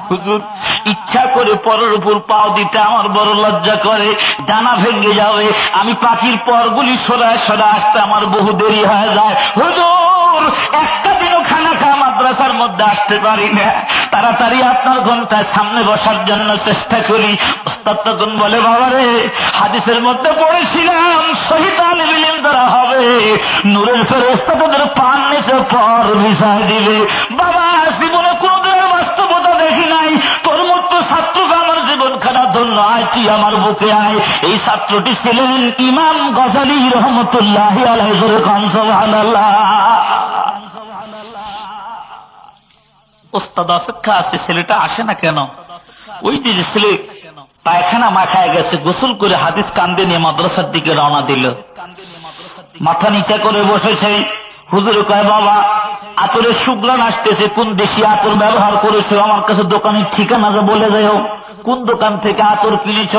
হুজুর ইচ্ছা করে পরের উপর পাও দিতে আমার বড় লজ্জা করে, ডানা ভেঙে যাবে, আমি পাখির পরগুলি সরায় সরায় আসতে আমার বহু দেরি হয়ে যায়। হুজুর একটা দিনও খানা খাওয়া মাদ্রাসার মধ্যে আসতে পারি না, তাড়াতাড়ি আপনার ঘন্টায় সামনে বসার জন্য চেষ্টা করি। ওস্তাদ তখন বলে, বাবারে হাদিসের মধ্যে পড়েছিলাম শহীদ আলিম ইলম দ্বারা হবে, নূরের ফেরেশতা তাদের পান নিচে পর বিছায় দিবে। বাবা জীবনে কোনদিন বাস্তবতা দেখি নাই, তোর মতো ছাত্রকে আমার জীবন খানা ধন্য, আয় তুই আমার বুকে আয়। এই ছাত্রটি ছিলেন ইমাম গজালি রহমতুল্লাহি আলাইহি। জোরে খান সুবহানাল্লাহ। ওস্তাদ অপেক্ষা আছে, ছেলেটা আসে না কেন? ওই যে ছেলে পায়খানা মাখায় গেছে, গোসল করে হাদিস কান্দে নিয়ে মাদ্রাসার দিকে রওনা দিল। মাথা নিচে করে বসেছে। হুজুর কয়, বাবা আতরের সুগ্রাণ আসতেছে, কোন দেশি আতর ব্যবহার করেছো আমার কাছে দোকানের ঠিকানা বলে যাও, কোন দোকান থেকে আতর কিনেছ।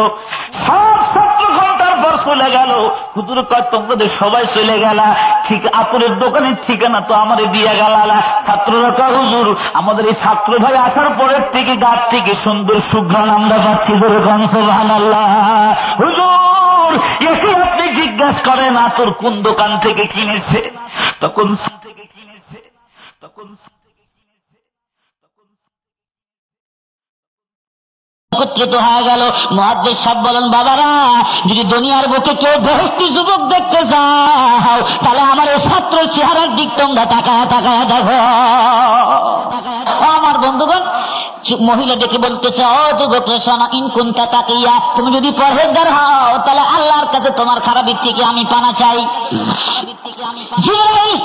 সব ছাত্র ঘন্টার পর চলে গেল। হুজুর কয়, তোমাদের সবাই চলে গেলা, ঠিক আতরের দোকানের ঠিকানা তো আমারে দিয়ে গেলা। ছাত্ররা কয়, হুজুর আমাদের এই ছাত্র ভাই আসার পরের থেকে গাছ থেকে সুন্দর সুঘ্রাণ আমরা পাচ্ছি। ধরে খান সুবহানাল্লাহ। হুজুর একে আপনি জিজ্ঞাসা করেন আতর কোন দোকান থেকে কিনেছে। তখন একত্রিত হয়ে গেল। মুহাদ্দিস সাহেব বলেন, বাবারা যদি দুনিয়ার বুকে কেউ বেহেশতি যুবক দেখতে চাও, তাহলে আমার এই ছাত্রের চেহারার দিক তোমরা তাকায় তাকায় দেখো। আমার বন্ধুগণ, মহিলা দেখে বলতেছে, ও যুবক শোনো, ইনকুন্তা তাকিয়া, তুমি যদি পরহেজগার হও তাহলে আল্লাহর কাছে তোমার খারাপের থেকে আমি পানা চাই। জিবরাইল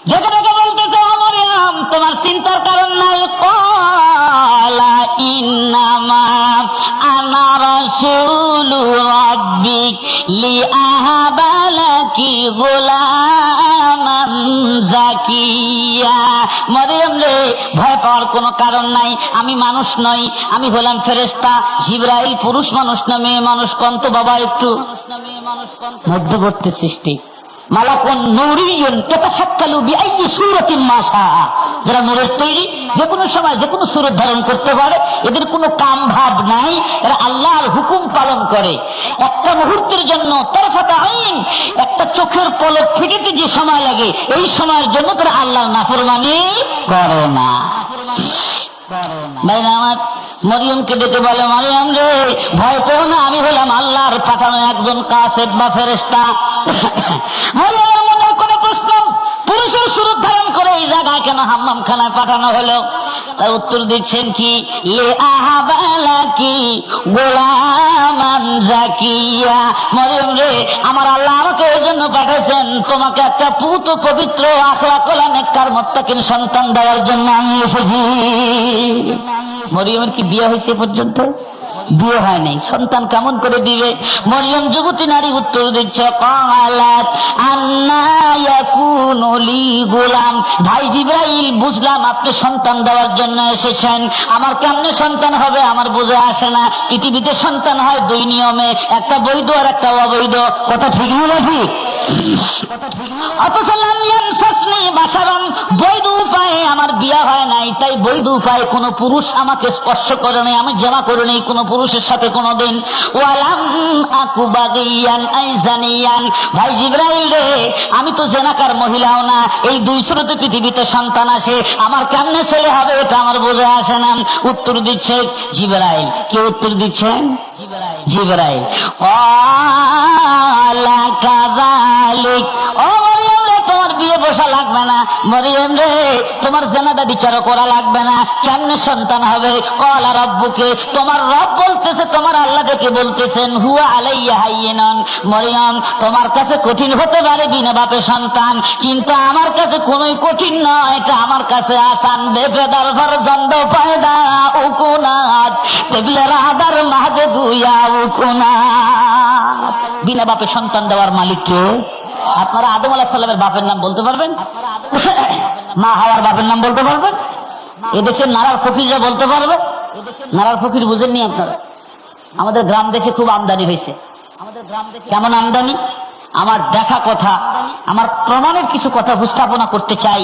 যেখানে বলতেছে, মরিয়ম তোমার চিন্তার কারণ নাই, ক্বালা ইন্নামা আনা রাসূলু রাব্বিক লিআহাবা লাকি গুলামান যাকিয়া। মরিয়ম রে, ভয় পাওয়ার কোনো কারণ নাই, আমি মানুষ নই, আমি হলাম ফেরেশতা। জিবরাইল পুরুষ মানুষ না মেয়ে মানুষ কোন তো বাবা? একটু মধ্যবর্তী সৃষ্টি। মালাকুন নূরিয়ুন ইয়াতাশাক্কালু বিআইয়ি সূরাতিন মা শাআ। যারা নূরের তৈরি, যে কোনো সময় যে কোনো সূরত ধারণ করতে পারে, এদের কোনো কাম ভাব নাই, এরা আল্লাহর হুকুম পালন করে। একটা মুহূর্তের জন্য তরফাতা আইন, একটা চোখের পলক ফিটিতে যে সময় লাগে, এই সময়ের জন্য তারা আল্লাহর নাফরমানি করে না। ভাই আমার মরিয়মকে ডেকে বলে, মরিয়ম রে ভয় পেও না, আমি হলাম আল্লাহর পাঠানো একজন কাসেদ বা ফেরেশতা। মরিয়মের মনে কোনো প্রশ্ন, পুরুষের সুরত ধারণ করে এই জায়গায় কেন হাম্মাম খানায় পাঠানো হলো? তার উত্তর দিচ্ছেন কি, লে আহাবালাকি গোলামান জাকিয়া। মরিয়ম রে, আমার আল্লাহ আমাকে এই জন্য পাঠাইছেন, তোমাকে একটা পুত পবিত্র আখলাকওয়ালা নেককার মুত্তাকিন সন্তান দেওয়ার জন্য আমি এসেছি। মরিয়মের কি বিয়ে হয়েছে পর্যন্ত? বিয়ে হয় নাই, সন্তান কেমন করে দিবে? মরিয়ম যুবতী নারী উত্তর দিচ্ছে, ক্বালাত আন্না ইয়াকুনু লি গোলাম। ভাই জিবরাইল, বুঝলাম আপনি সন্তান দেওয়ার জন্য এসেছেন, আমার কেমনে সন্তান হবে আমার বুঝে আসে না। পৃথিবীতে সন্তান হয় 2 নিয়মে, একটা বৈধ আর একটা অবৈধ। কথা ঠিক নাকি? অথচ লাম ইয়ামসাসনি বাশারান, বৈধ উপায়ে আমার বিয়ে হয় নাই, তাই বৈধ উপায়ে কোনো পুরুষ আমাকে স্পর্শ করে নাই, আমি জামা করে নেই কোনো পুরুষের সাথে কোনোদিন। ওয়ালাম আকু বাগিয়ান আইজানিয়ান। ভাই জিবরাইল রে, আমি তো জেনাকার মহিলাও না, এই 2 স্রোতে পৃথিবীতে সন্তান আসে, আমার কেমনে ছেলে হবে এটা আমার বুঝে আসে না। উত্তর দিচ্ছে জিবরাইল। কে উত্তর দিচ্ছেন? জিবরাইল। ক্বালা কাযালিক, ও মরিয়ম রে, তোমার বিয়ে পয়সা লাগবে না, মরিয়ম রে তোমার জেনাদা বিচারও করা লাগবে না, কেমনে সন্তান হবে? ক্বালা রাব্বুকে, তোমার রব বলতেছে, তোমার আল্লাহ দেখে বলতেছেন, হুয়া আলাইয়া হাইয়িনুন, মরিয়ম তোমার কাছে কঠিন হতে পারে বিনা বাপে সন্তান, কিন্তু আমার কাছে কোনোই কঠিন নয়, এটা আমার কাছে আসান। বেপেদার ফরজন্দ পয়দা উকুনাত তেগলের আদার মাহদে গুয়া উকুনাত। বিনা বাপে সন্তান দেওয়ার মালিক কে? আপনারা আদম আলাইহিস সালামের বাপের নাম বলতে পারবেন? মা হাওয়ার বাপের নাম বলতে পারবেন? এদেশের নারার ফকিররা বলতে পারবে? নারার ফকির বুঝেননি আপনারা? আমাদের গ্রাম দেশে খুব আমদানি হয়েছে। কেমন আমদানি? আমার দেখা কথা, আমার প্রমাণের কিছু কথা উপস্থাপনা করতে চাই।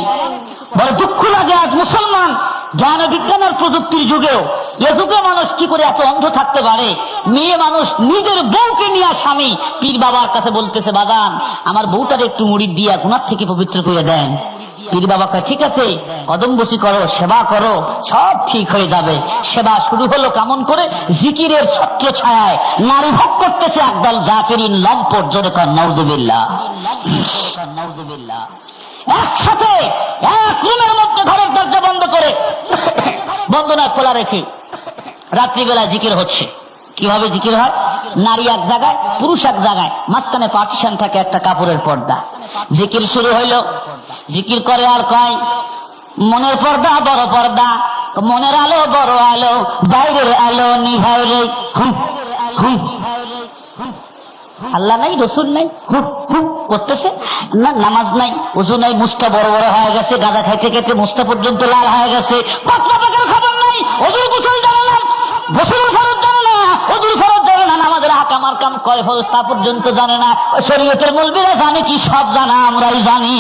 বড় দুঃখ লাগে আজ মুসলমান জ্ঞান বিজ্ঞান আর প্রযুক্তির যুগেও এ যুগে মানুষ কি করে এত অন্ধ থাকতে পারে? মেয়ে মানুষ নিজের বউকে নিয়ে স্বামী পীর বাবার কাছে বলতেছে, বাগান আমার বউটার একটু মুড়ি দিয়া গুনাহ থেকে পবিত্র করে দেন। পীর বাবা কয় ঠিক আছে, কদম বসি করো, সেবা করো, সব ঠিক হয়ে যাবে। সেবা শুরু হলো কেমন করে? জিকিরের ছত্র ছায়ায় নারী ভোগ করতেছে একদল জাকিরিন লম্পট, জোরে কর নাউজুবিল্লাহ। একসাথে এক রুমের মধ্যে ঘরের দরজা বন্ধ করে, বন্ধ না খোলা রেখে রাত্রিবেলায় জিকির হচ্ছে। কিভাবে জিকির হয়? নারী এক জায়গায়, পুরুষ এক জায়গায়, মাঝখানে পার্টিশন থাকে একটা কাপড়ের পর্দা। জিকির শুরু হইল, জিকির করে আর কয়, মনের পর্দা বড় পর্দা, মনের আলো বড় আলো, বাইরের আলো নিভাই রে। আল্লাহ নাই, রসুল নাই, করতেছে না, নামাজ নাই, উজু নাই, মুস্তা বড় বড় হয়ে গেছে, গাঁজা খাইতে খাইতে মুস্তা পর্যন্ত লাল হয়ে গেছে, পাতলা পাকের খবর নাই, অজুর গোসল জানে না, গোসল ফরজ জানে না, অজুর ফরজ জানে না, নামাজের হাকাম আর কাম কয় ফরজ তা পর্যন্ত জানে না। শরীয়তের মৌলবীরা জানে কি? সব জানা আমরাই জানি,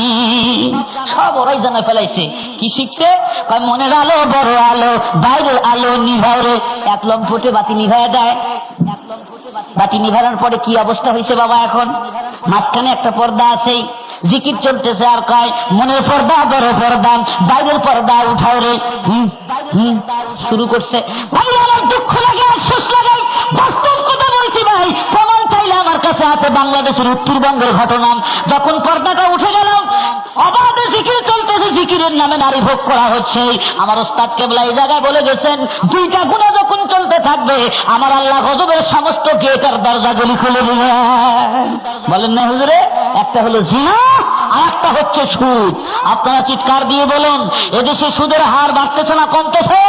সব ওরাই জানা ফেলাইছে। কি শিখছে? কয় মনের আলো বড় আলো, বাইরের আলো নিভারে। এক লম্ফটে বাতি নিভায় দেয়। বাতি নিভানোর পরে কি অবস্থা হয়েছে বাবা? এখন মাঝখানে একটা পর্দা আছে, জিকির চলতেছে আর কয়, মনের পর্দা বড় পর্দা, বাইরের পর্দা উঠাও রে। শুরু করছে। ভাই আমার দুঃখ লাগে, আফসোস লাগে, বাস্তব কথা বলছি ভাই, প্রমাণ চাইলে আমার কাছে আছে বাংলাদেশের উত্তরবঙ্গের ঘটনা। যখন পর্দাটা উঠে গেল, অবাধে জিকির চলতেছে, জিকিরের নামে নারী ভোগ করা হচ্ছে। আমার ওস্তাদ কেবলা এই জায়গায় বলে গেছেন, দুইটা গুণা যখন চলতে থাকবে আমার আল্লাহ গজবের সমস্ত গেট আর দরজাগুলি খুলে দিলেন। বলেন না হুজুরে? একটা হলো জিনা আর একটা হচ্ছে সুদ। আপনারা চিৎকার দিয়ে বলুন, এদেশে সুদের হার বাড়তেছে না কমতেছে?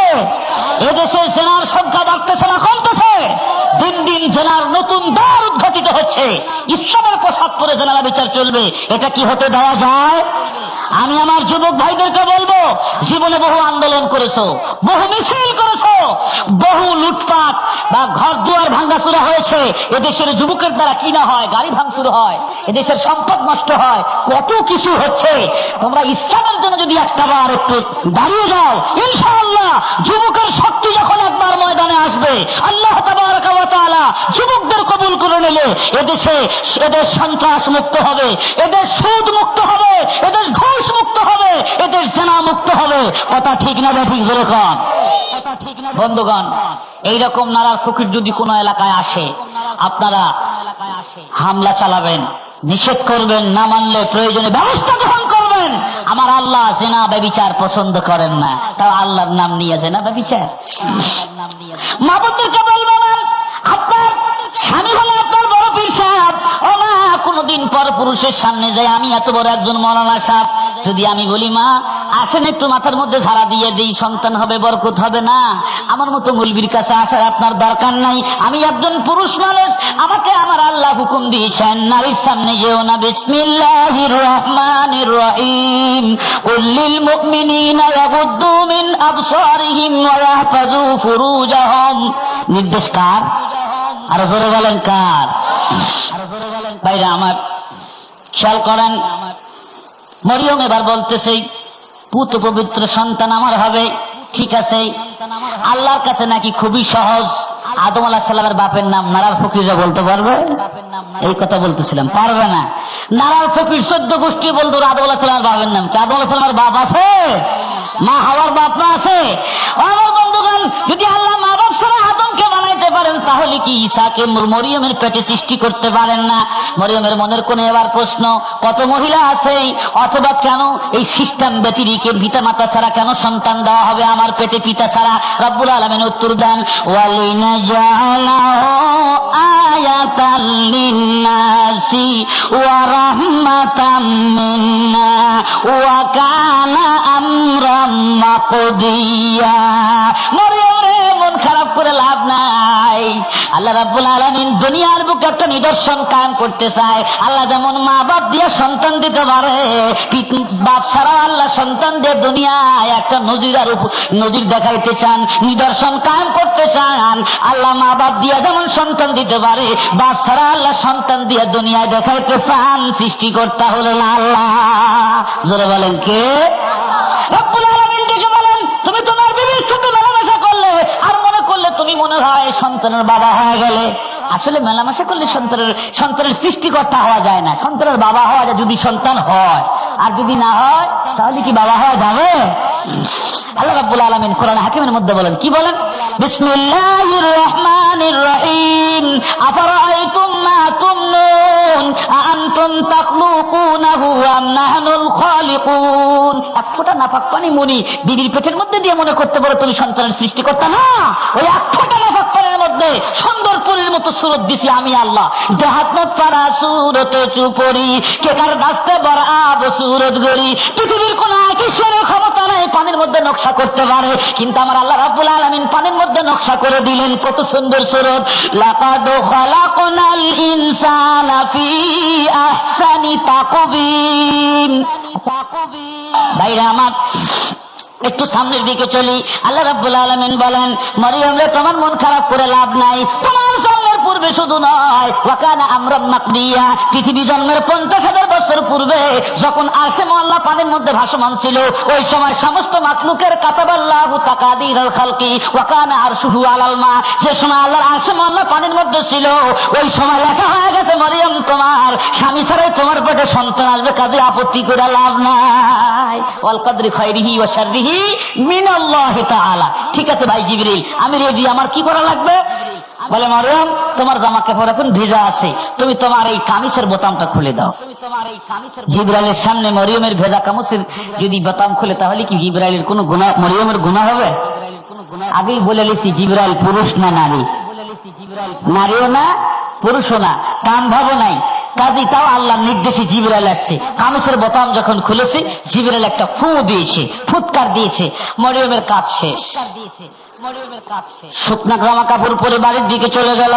এদেশে জেনার সংখ্যা বাড়তেছে না কমতেছে? দিন দিন জেনার নতুন দ্বার উদ্ঘাটিত হচ্ছে। ইসলামের পোশাক পরে জেনারা বিচার চলবে, এটা কি হতে দেওয়া যায়? আমি আমার যুবক ভাইদেরকে বলবো, জীবনে বহু আন্দোলন করেছো, বহু মিছিল করেছো, বহু লুটপাট বা ঘর দুয়ার ভাঙ্গাচুরা হয়েছে। এদেশের যুবকের দ্বারা কি না হয়? গাড়ি ভাঙচুর হয়, এদেশের সম্পদ নষ্ট হয়, কত কিছু হচ্ছে। তোমরা ইসলামের জন্য যদি একটাবার একটু দাঁড়িয়ে যাও, ইনশাআল্লাহ যুবকের শক্তি যখন একবার ময়দানে আসবে, আল্লাহ তাবারক ওয়া তাআলা যুবকদের কবুল করে নিলে এদেশ সন্ত্রাস মুক্ত হবে, এদেশ সুদ মুক্ত হবে, এদেশ ঘুষ মুক্ত হবে, এদেশ জেনা মুক্ত হবে। কথা ঠিক না ঠিক? জোরে কন। বন্ধুগণ, এইরকম নারার ফকির যদি কোন এলাকায় আসে, আপনারা হামলা চালাবেন, নিষেধ করবেন, না মানলে প্রয়োজনে ব্যবস্থা গ্রহণ করবেন। আমার আল্লাহ জেনা ব্যভিচার পছন্দ করেন না, তাও আল্লাহর নাম নিয়ে জেনা ব্যভিচার। মা বোনদেরকে বলবো না, আপনার স্বামী হলে আপনার বড় পীর সাহেব, ও মা কোনদিন পর পুরুষের সামনে যায়, আমি এত বড় একজন মৌলানা সাহেব, যদি আমি বলি মা আসেন একটু মাথার মধ্যে ঝাড়া দিয়ে দিই, সন্তান হবে, বরকত হবে, না, আমার মতো মুলবির কাছে আসার আপনার দরকার নাই। আমি একজন পুরুষ মানুষ, আমাকে আমার আল্লাহ হুকুম দিয়েছেন, নারীর সামনে যেও না। বিসমিল্লাহির রহমানির রহিম, কুল্লিল মুমিনিনা ইয়াগুদ্দু মিন আবসারিহিম ওয়া ইয়াহফাযু ফুরুজাহুম। নির্দেশ কার? আর জোরে বলেন কার? ভাইরা আমার খেয়াল করেন, মরিয়ম এবার বলতেছে পুত্র পবিত্র সন্তান আমার হবে। ঠিক আছে, আল্লাহর কাছে নাকি খুবই সহজ। আদম আলাইহিস সালামের বাপের নাম নারার ফকিররা বলতে পারবে? এই কথা বলতেছিলাম, পারবে না। নারার ফকির 14 গোষ্ঠী বলতো আদম আলাইহিস সালামের বাপের নাম কি? আদম আলাইহিস সালামের বাপ আছে? মা হাওয়ার বাপ মা আছে? আমার বন্ধুগণ, যদি আল্লাহ মা বাপ ছাড়া আদমকে বানাইতে পারেন, তাহলে কি ঈসাকে মরিয়মের পেটে সৃষ্টি করতে পারেন না? মরিয়মের মনের কোণে এবার প্রশ্ন, কত মহিলা আছে, অথবা কেন এই সিস্টেম ব্যতিরিকের পিতা মাতা ছাড়া কেন সন্তান দেওয়া হবে আমার পেটে পিতা ছাড়া? রব্বুল আলামিন উত্তর দেন, ওয়ালিনাজআলাহু আয়াতাল লিন্নাসি ওয়া রাহমাতাম মিন্না ওয়া কানা আমরাম মাকদিয়া। মরিয়ম রে, মন খারাপ করে লাভ নাই। আল্লাহ রাব্বুল আলামিন দুনিয়ার বুকে একটা নিদর্শন কায়েম করতে চায়। আল্লাহ যেমন মা বাপ দিয়ে সন্তান দিতে পারে, বাপ ছাড়া আল্লাহ সন্তান দিয়ে দুনিয়ায় একটা নজির দেখাইতে চান, নিদর্শন কায়েম করতে চান। আল্লাহ মা বাপ দিয়ে যেমন সন্তান দিতে পারে, বাপ ছাড়া আল্লাহ সন্তান দিয়ে দুনিয়ায় দেখাইতে চান। সৃষ্টি করতে হলেন আল্লাহ। জোরে বলেন কে? রব্বুল আলামিন ডেকে বলেন, তুমি তোমার বিবির সাথে মেলামেশা করলে আর মনে করলে তুমি মনে হয় সন্তানের বাবা হয়ে গেলে। আসলে মেলামেশা করলে সন্তানের সৃষ্টিকর্তা হওয়া যায় না, সন্তানের বাবা হওয়া যায় যদি সন্তান হয়, আর যদি না হয় তাহলে কি বাবা হওয়া যাবে? আল্লাহ রাব্বুল আলামিন কোরআন হাকিমের মধ্যে বলেন, কি বলেন? বিসমিল্লাহির রহমানির রহিম, আফারাআইতুম মা তুমনুন আআনতুম তাখলুকুনাহু আম নাহনুল খালিকুন। এক ফোঁটা নাপাক পানি মনি দিদির পেটের মধ্যে দিয়ে মনে করতে পারো তুমি সন্তানের সৃষ্টিকর্তা না। ওই এক ফোঁটা নাপাক পানির মধ্যে সুন্দর পরীর মতো সুরত দিছি আমি আল্লাহ। দেহাত মত পারা সুরত চুপরি কেকার গাছতে বড় আব সুরত গড়ি। পৃথিবীর কোন কিসের ক্ষমতা নাই পানির মধ্যে নকশা করতে পারে, কিন্তু আমার আল্লাহ রাব্বুল আলামিন পানির মধ্যে নকশা করে দিলেন। কত সুন্দর সুরত, লাকাদ খালাকনাল ইনসানা ফি আহসানি তাকবীম। ভাইরা আমার, একটু সামনের দিকে চলি। আল্লাহ রাব্বুল আলামিন বলেন, মরিয়ম রে, তোমার মন খারাপ করে লাভ নাই। তোমার জন্মের পূর্বে শুধু নয়, ওয়াকানা আমরাম মাকদিয়া, পৃথিবী জন্মের 50,000 বছর পূর্বে যখন আরশে মওলা পানির মধ্যে ভাসমান ছিল, ওই সময় সমস্ত মাখলুকের কাতাবাল্লাহু তাকাদিরাল খালকি ওয়াকানা আরশুহু আলাল মা। যে সময় আল্লাহর আরশে মওলা পানির মধ্যে ছিল, ওই সময় লেখা হয়ে গেছে, মরিয়ম তোমার স্বামী ছাড়াই তোমার পেটে সন্তান আসবে, কাজে আপত্তি করে লাভ নাই। ওয়াল কদরি খাইরিহি ওয়া শাররিহি মিনাল্লাহি তাআলা। ঠিক আছে ভাই জিবরিল, আমি রেডি, আমার কি করা লাগবে? বলে, মরিয়ম, তোমার জামা কাপড় এখন ভিজা আছে, তুমি তোমার এই কামিজের বোতামটা খুলে দাও। জিবরাইলের সামনে মরিয়মের ভেজা কামিজের যদি বোতাম খুলে, তাহলে কি জিবরাইলের কোনো গুনাহ, মরিয়মের গুনাহ হবে? আগেই বলে লিখছি, জিবরাইল পুরুষ না নারী, নারীও না পুরুষও না, কাম ভাবও নাই। কাজী তাও আল্লাহর নির্দেশে জিবরাইল আসছে। কামিজের বোতাম যখন খুলেছে, জিবরাইল একটা ফু দিয়েছে, ফুৎকার দিয়েছে, মরিয়মের কাজ শেষ। শুকনা জামা কাপড় পরে বাড়ির দিকে চলে গেল।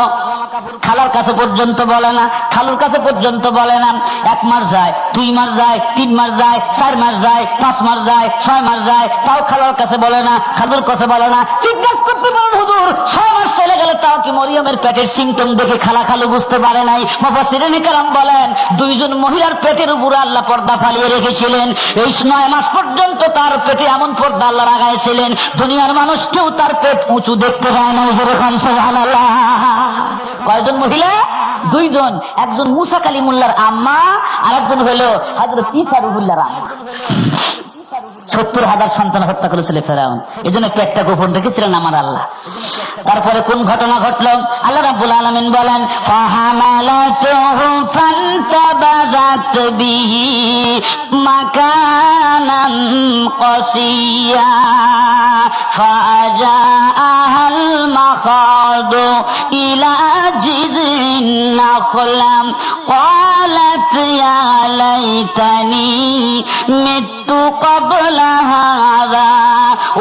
খালার কাছে পর্যন্ত বলে না, খালুর কাছে পর্যন্ত বলে না। 1 মাস যায়, 2 মাস যায়, 3 মাস যায়, 4 মাস যায়, 5 মাস যায়, 6 মাস যায়, তাও খালার কাছে বলে না, খালুর কাছে বলে না। জিজ্ঞাসা করতে পারেন, হুজুর 6 মাস চলে গেলে তাও কি মরিয়মের পেটের সিমটম দেখে খালা খালু বুঝতে পারে নাই? মুফাসসিরিনে কেরাম বলেন, 2 জন মহিলার পেটের উপরে আল্লাহ পর্দা ফালিয়ে রেখেছিলেন। এই 9 মাস পর্যন্ত তার পেটে এমন পর্দা আল্লাহ লাগাইছিলেন, দুনিয়ার মানুষ কেউ তার পেট উঁচু দেখতে পায় না। সুবহানাল্লাহ। কয়জন মহিলা? 2 জন। একজন মুসা কালিমুল্লাহর আম্মা, আর একজন হলো হযরত ঈসা রুহুল্লাহর আম্মা। 70,000 সন্তান হত্যা করেছিল ফেরাউন, এজন্য পেটটা গোপন রেখেছিলেন আমার আল্লাহ। তারপরে কোন ঘটনা ঘটল? আল্লাহ রাব্বুল আলামিন বলেন, ফাহামালাতুহু ফান্তাবাযাত বিহি মাকানান কাসিয়া ফাজাআহাল মাখাদু ইলা জিযিন নাখলাম ক্বালাত ইয়া লাইতানি মিতু ক্বাবলা হাযা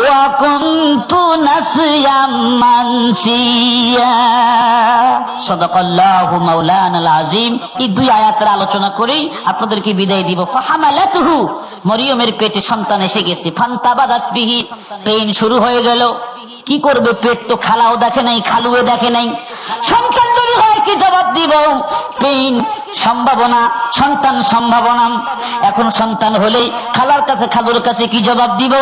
ওয়া কুনতু নাসিয়াম মানসিয়া। সাদাকাল্লাহু মাওলানাল আযীম। এই 2 আয়াতের আলোচনা করেই আপনাদেরকে বিদায় দিব। ফাহামালাতুহু, মরিয়মের পেটে সন্তান এসে গেছে। ফান্তাবাদাত বিহি, পেইন শুরু হয়ে গেল। কি করবে? পেট তো খালাও দেখে নাই, খালুও দেখে নাই। সন্তান যদি হয় কি জবাব দিব? পেইন সম্ভাবনা, সন্তান সম্ভাবনা। এখন সন্তান হলেই খালার কাছে খালুর কাছে কি জবাব দিব?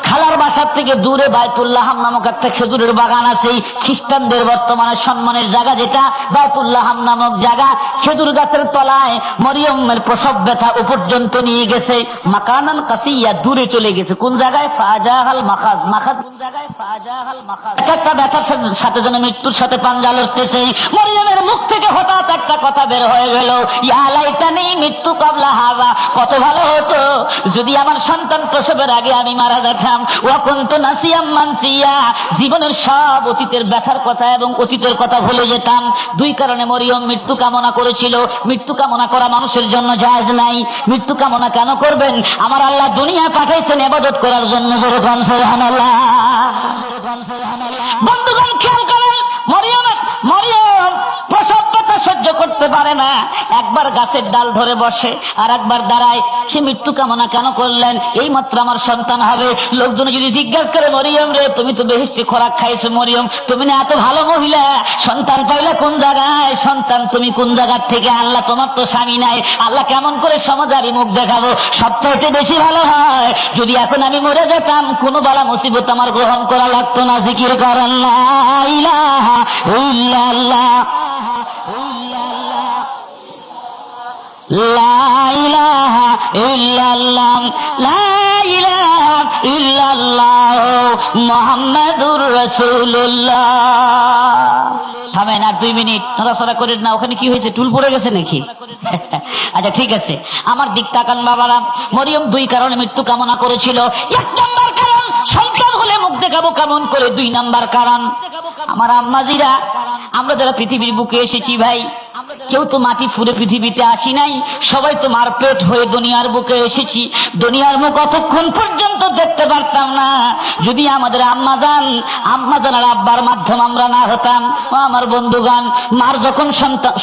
খালার বাসার থেকে দূরে বাইতুল্লাহ নামক একটা খেজুরের বাগান আছে, খ্রিস্টানদের বর্তমানে সম্মানের জায়গা, যেটা বাইতুল্লাহ নামক জায়গা। খেজুর গাছের তলায় মরিয়মের প্রসব ব্যথা ও পর্যন্ত নিয়ে গেছে, মাকানান কাসিয়া, দূরে চলে গেছে। কোন জায়গায়? ফাজাহাল মাখাজ, মাখাজ কোন জায়গায়? ফাজাহাল মাখাজ। একটা ব্যথার সাথে যেন মৃত্যুর সাথে পাঞ্জা লড়তেছে। মরিয়মের মুখ থেকে হঠাৎ একটা কথা বের হয়ে গেল, ইয়া লাইতানি মৃত্যু কাবলা হাযা, কত ভালো হতো যদি আমার সন্তান প্রসবের আগে আমি মারা যেতাম। ওয়া কুনতু নাসিয়াম মানসিয়া, জীবনের সব অতীতের ব্যথার কথা এবং অতীতের কথা ভুলে যেতাম। দুই কারণে মরিয়ম মৃত্যু কামনা করেছিল। মৃত্যু কামনা করা মানুষের জন্য জায়েজ নাই। মৃত্যু কামনা কেন করবেন? আমার আল্লাহ দুনিয়া পাঠাইছেন ইবাদত করার জন্য। বলুন সুবহানাল্লাহ। বন্ধুগণ খেয়াল করেন, মরিয়ম প্রসব ব্যথা সহ্য করতে পারে না। একবার গাছের ডাল ধরে বসে, আর একবার দাঁড়ায়। সে মৃত্যু কামনা কেন করলেন? এই মাত্র আমার সন্তান হবে। লোকজন যদি জিজ্ঞাসা করে, মরিয়ম রে, তুমি তো বেহেশতি খোরাক খাইছো, মরিয়ম তুমি না এত ভালো মহিলা, সন্তান পাইলে কোন জায়গায়? সন্তান তুমি কোন জায়গার থেকে আনলা? তোমার তো স্বামী নাই, আল্লাহ কেমন করে সমাজারি মুখ দেখাবো? সবচাইতে বেশি ভালো হয় যদি এখন আমি মরে যেতাম, কোনো বালা মুসিবত আমার গ্রহণ করা লাগতো না। জিকির করেন লা ইলাহা ইল্লাল্লাহ, লা ইলাহা ইল্লাল্লাহ, লা ইলাহা ইল্লাল্লাহ মুহাম্মাদুর রাসূলুল্লাহ। থামেন আর 2 মিনিট, নড়াচড়া করেন না। ওখানে কি হয়েছে? টুল পড়ে গেছে নাকি? আচ্ছা ঠিক আছে, আমার দিক তাকান বাবারা। মরিয়ম 2 কারণে মৃত্যু কামনা করেছিল। 1 নম্বর কারণ, সন্তান হলে মুখ দেখাবো কেমন করে। 2 নম্বর কারণ, আমার আম্মাজিরা, আমরা যারা পৃথিবীর বুকে এসেছি ভাই, কেউ তো মাটি ফুরে পৃথিবীতে আসি নাই, সবাই তো মারপেট হয়ে দুনিয়ার বুকে এসেছি। দুনিয়ার মুখ অতক্ষণ পর্যন্ত দেখতে পারতাম না যদি আমাদের আম্মাজান আর আব্বার মাধ্যম আমরা না হতাম। আমার বন্ধুগান, মার যখন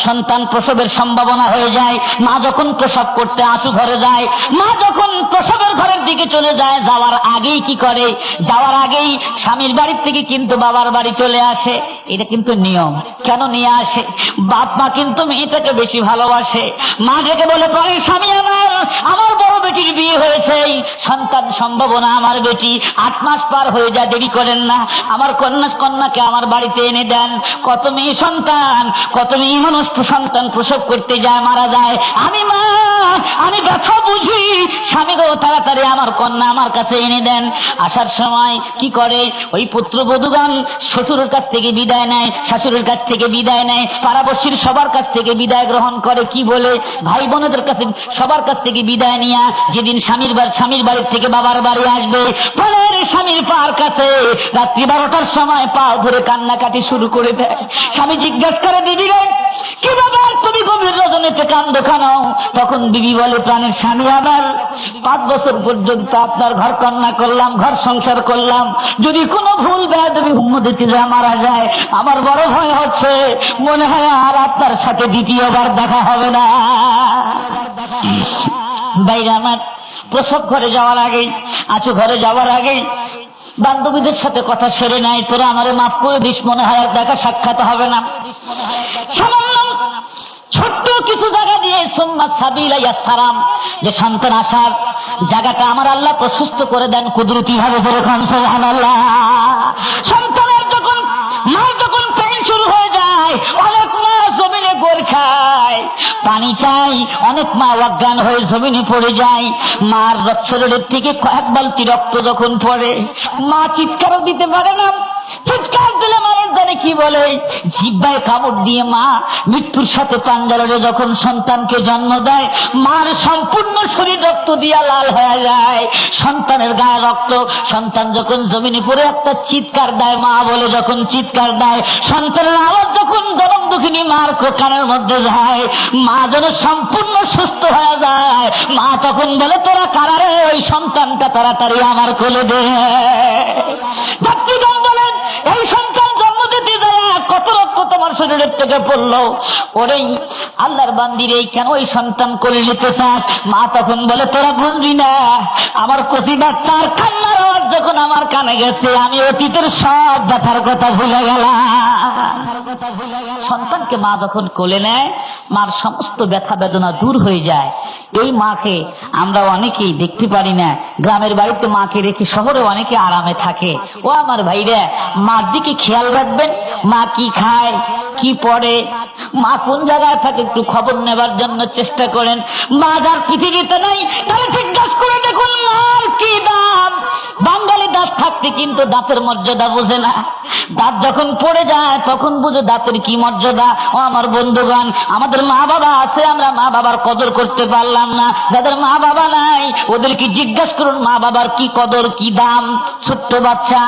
সন্তান প্রসবের সম্ভাবনা হয়ে যায়, মা যখন প্রসব করতে আঁচু ঘরে যায়, মা যখন প্রসবের ঘরের দিকে চলে যায়, যাওয়ার আগেই কি করে? যাওয়ার আগেই স্বামীর বাড়ির থেকে কিন্তু বাবার বাড়ি চলে আসে। এটা কিন্তু নিয়ম। কেন নিয়ে আসে? বাপ মা কিন্তু মেয়েটাকে বেশি ভালোবাসে। মা ডেকে বলে, প্রাণের স্বামী আমার বড় বেটির বিয়ে হয়েছে, সন্তান সম্ভাবনা আমার বেটি, 8 মাস পার হয়ে যায়, দেরি করেন না, আমার কন্যাকে আমার বাড়িতে এনে দেন। কত মেয়ে সন্তান, কত মেয়ে মানুষ সন্তান প্রসব করতে যায়, মারা যায়। আমি ব্যথা বুঝি, স্বামী গো তাড়াতাড়ি আমার কন্যা আমার কাছে এনে দেন। আসার সময় কি করে? ওই পুত্রবধূগণ শ্বশুরের কাছ থেকে বিদায় নেয়, শাশুড়ির কাছ থেকে বিদায় নেয়, পাড়াপড়শির সবার কাছ থেকে বিদায় গ্রহণ করে। কি বলে? ভাই বোনদের কাছে সবার কাছ থেকে বিদায় নিয়া যেদিন স্বামীর বাড়ির থেকে বাবার বাড়ি আসবে, পরের স্বামীর পার কাছে রাত্রি 12টার সময় পা ধরে কান্নাকাটি শুরু করে দেয়। স্বামী জিজ্ঞাসা করে, বিবি রে, কি ব্যাপার, তুমি গভীর রজনীতে কান্দো কেন? তখন বিবি বলে, প্রাণের স্বামী আমার, 5 বছর পর্যন্ত আপনার ঘর কন্যা করলাম, ঘর সংসার করলাম, যদি কোনো ভুল বেয়াদবি হুম্মদিতে যা মারা যায়, আমার বড় ভয় হচ্ছে, মনে হয় আর আপনার সাথে দ্বিতীয়বার দেখা হবে না। বাইরে আমার প্রসব ঘরে যাওয়ার আগেই, আঁচু ঘরে যাওয়ার আগেই বান্ধবীদের সাথে কথা সেরে নাই, তোরা আমারে মাফ করে দিস, মনে হয় আর দেখা সাক্ষাৎ হবে না। সামান্য ছোট্ট কিছু জায়গা দিয়ে সুম্মা সাবিলা ইয়াসসারাম, যে সন্তান আসার জায়গাটা আমার আল্লাহ প্রশস্ত করে দেন কুদরতি ভাবে। সুবহানাল্লাহ। সন্তানের যখন মার যখন পেন শুরু হয়ে যায়, অনেক মা জমিনে গোর খায়, পানি চাই, অনেক মা অজ্ঞান হয়ে জমিনে পড়ে যায়। মার শরীরের থেকে 1 বালতি রক্ত যখন পড়ে, মা চিৎকারও দিতে পারে না। চিৎকার দিলে মানুষ জানে কি বলে, জিহ্বায় কামড় দিয়ে মা মৃত্যুর সাথে পাঞ্জা লড়ে যখন সন্তানকে জন্ম দেয়, মার সম্পূর্ণ শরীর রক্ত দিয়া লাল হয়ে যায়, সন্তানের গায়ে রক্ত। সন্তান যখন জমিনে পড়ে একটা চিৎকার দেয়, মা বলে যখন চিৎকার দেয়, সন্তানের আওয়াজ যখন গরম দুঃখিনী মার কানের মধ্যে যায়, মা যেন সম্পূর্ণ সুস্থ হয়ে যায়। মা তখন বলে, তোরা কারা রে? ওই সন্তানটা তাড়াতাড়ি আমার কোলে দে। ডাক্তারগণ বলেন, এই সন্তান জন্ম দিতে যায় কত রক্ত তোমার শরীরের থেকে পড়লো, ওরে আল্লাহর বান্দির, এই কেন ওই সন্তান কোলে নিতে চাস? মা তখন বলে, তোরা বুঝবি না, আমার কচি বাচ্চার কান্না মার আওয়াজ যখন আমার কানে গেছে, আমি অতীতের সব ব্যথার কথা ভুলে গেলাম। সন্তানকে মা যখন কোলে নেয়, মার সমস্ত ব্যথা বেদনা দূর হয়ে যায়। এই মাকে আমরা অনেকেই দেখতে পারি না। গ্রামের বাড়িতে মাকে রেখে শহরে অনেকে আরামে থাকে। ও আমার ভাইরা, মার দিকে খেয়াল রাখবেন। মা কি খায়, কি পড়ে, মা কোন জায়গায় থাকে একটু খবর নেবার জন্য চেষ্টা করেন। মা যার পৃথিবীতে নাই তাহলে জিজ্ঞাসা করে দেখুন মার কি দাম। বাঙালি দাঁত থাকতে কিন্তু দাঁতের মর্যাদা বোঝে না। দাঁত যখন পড়ে যায় তখন বুঝে দাঁতের কি মর্যাদা। ও আমার বন্ধুগণ, আমাদের মা বাবা আছে, আমরা মা বাবার কদর করতে পারলাম না। যাদের মা বাবা নাই ওদেরকে জিজ্ঞাসা করুন মা বাবার কি কদর, কি দাম। ছোট্ট বাচ্চা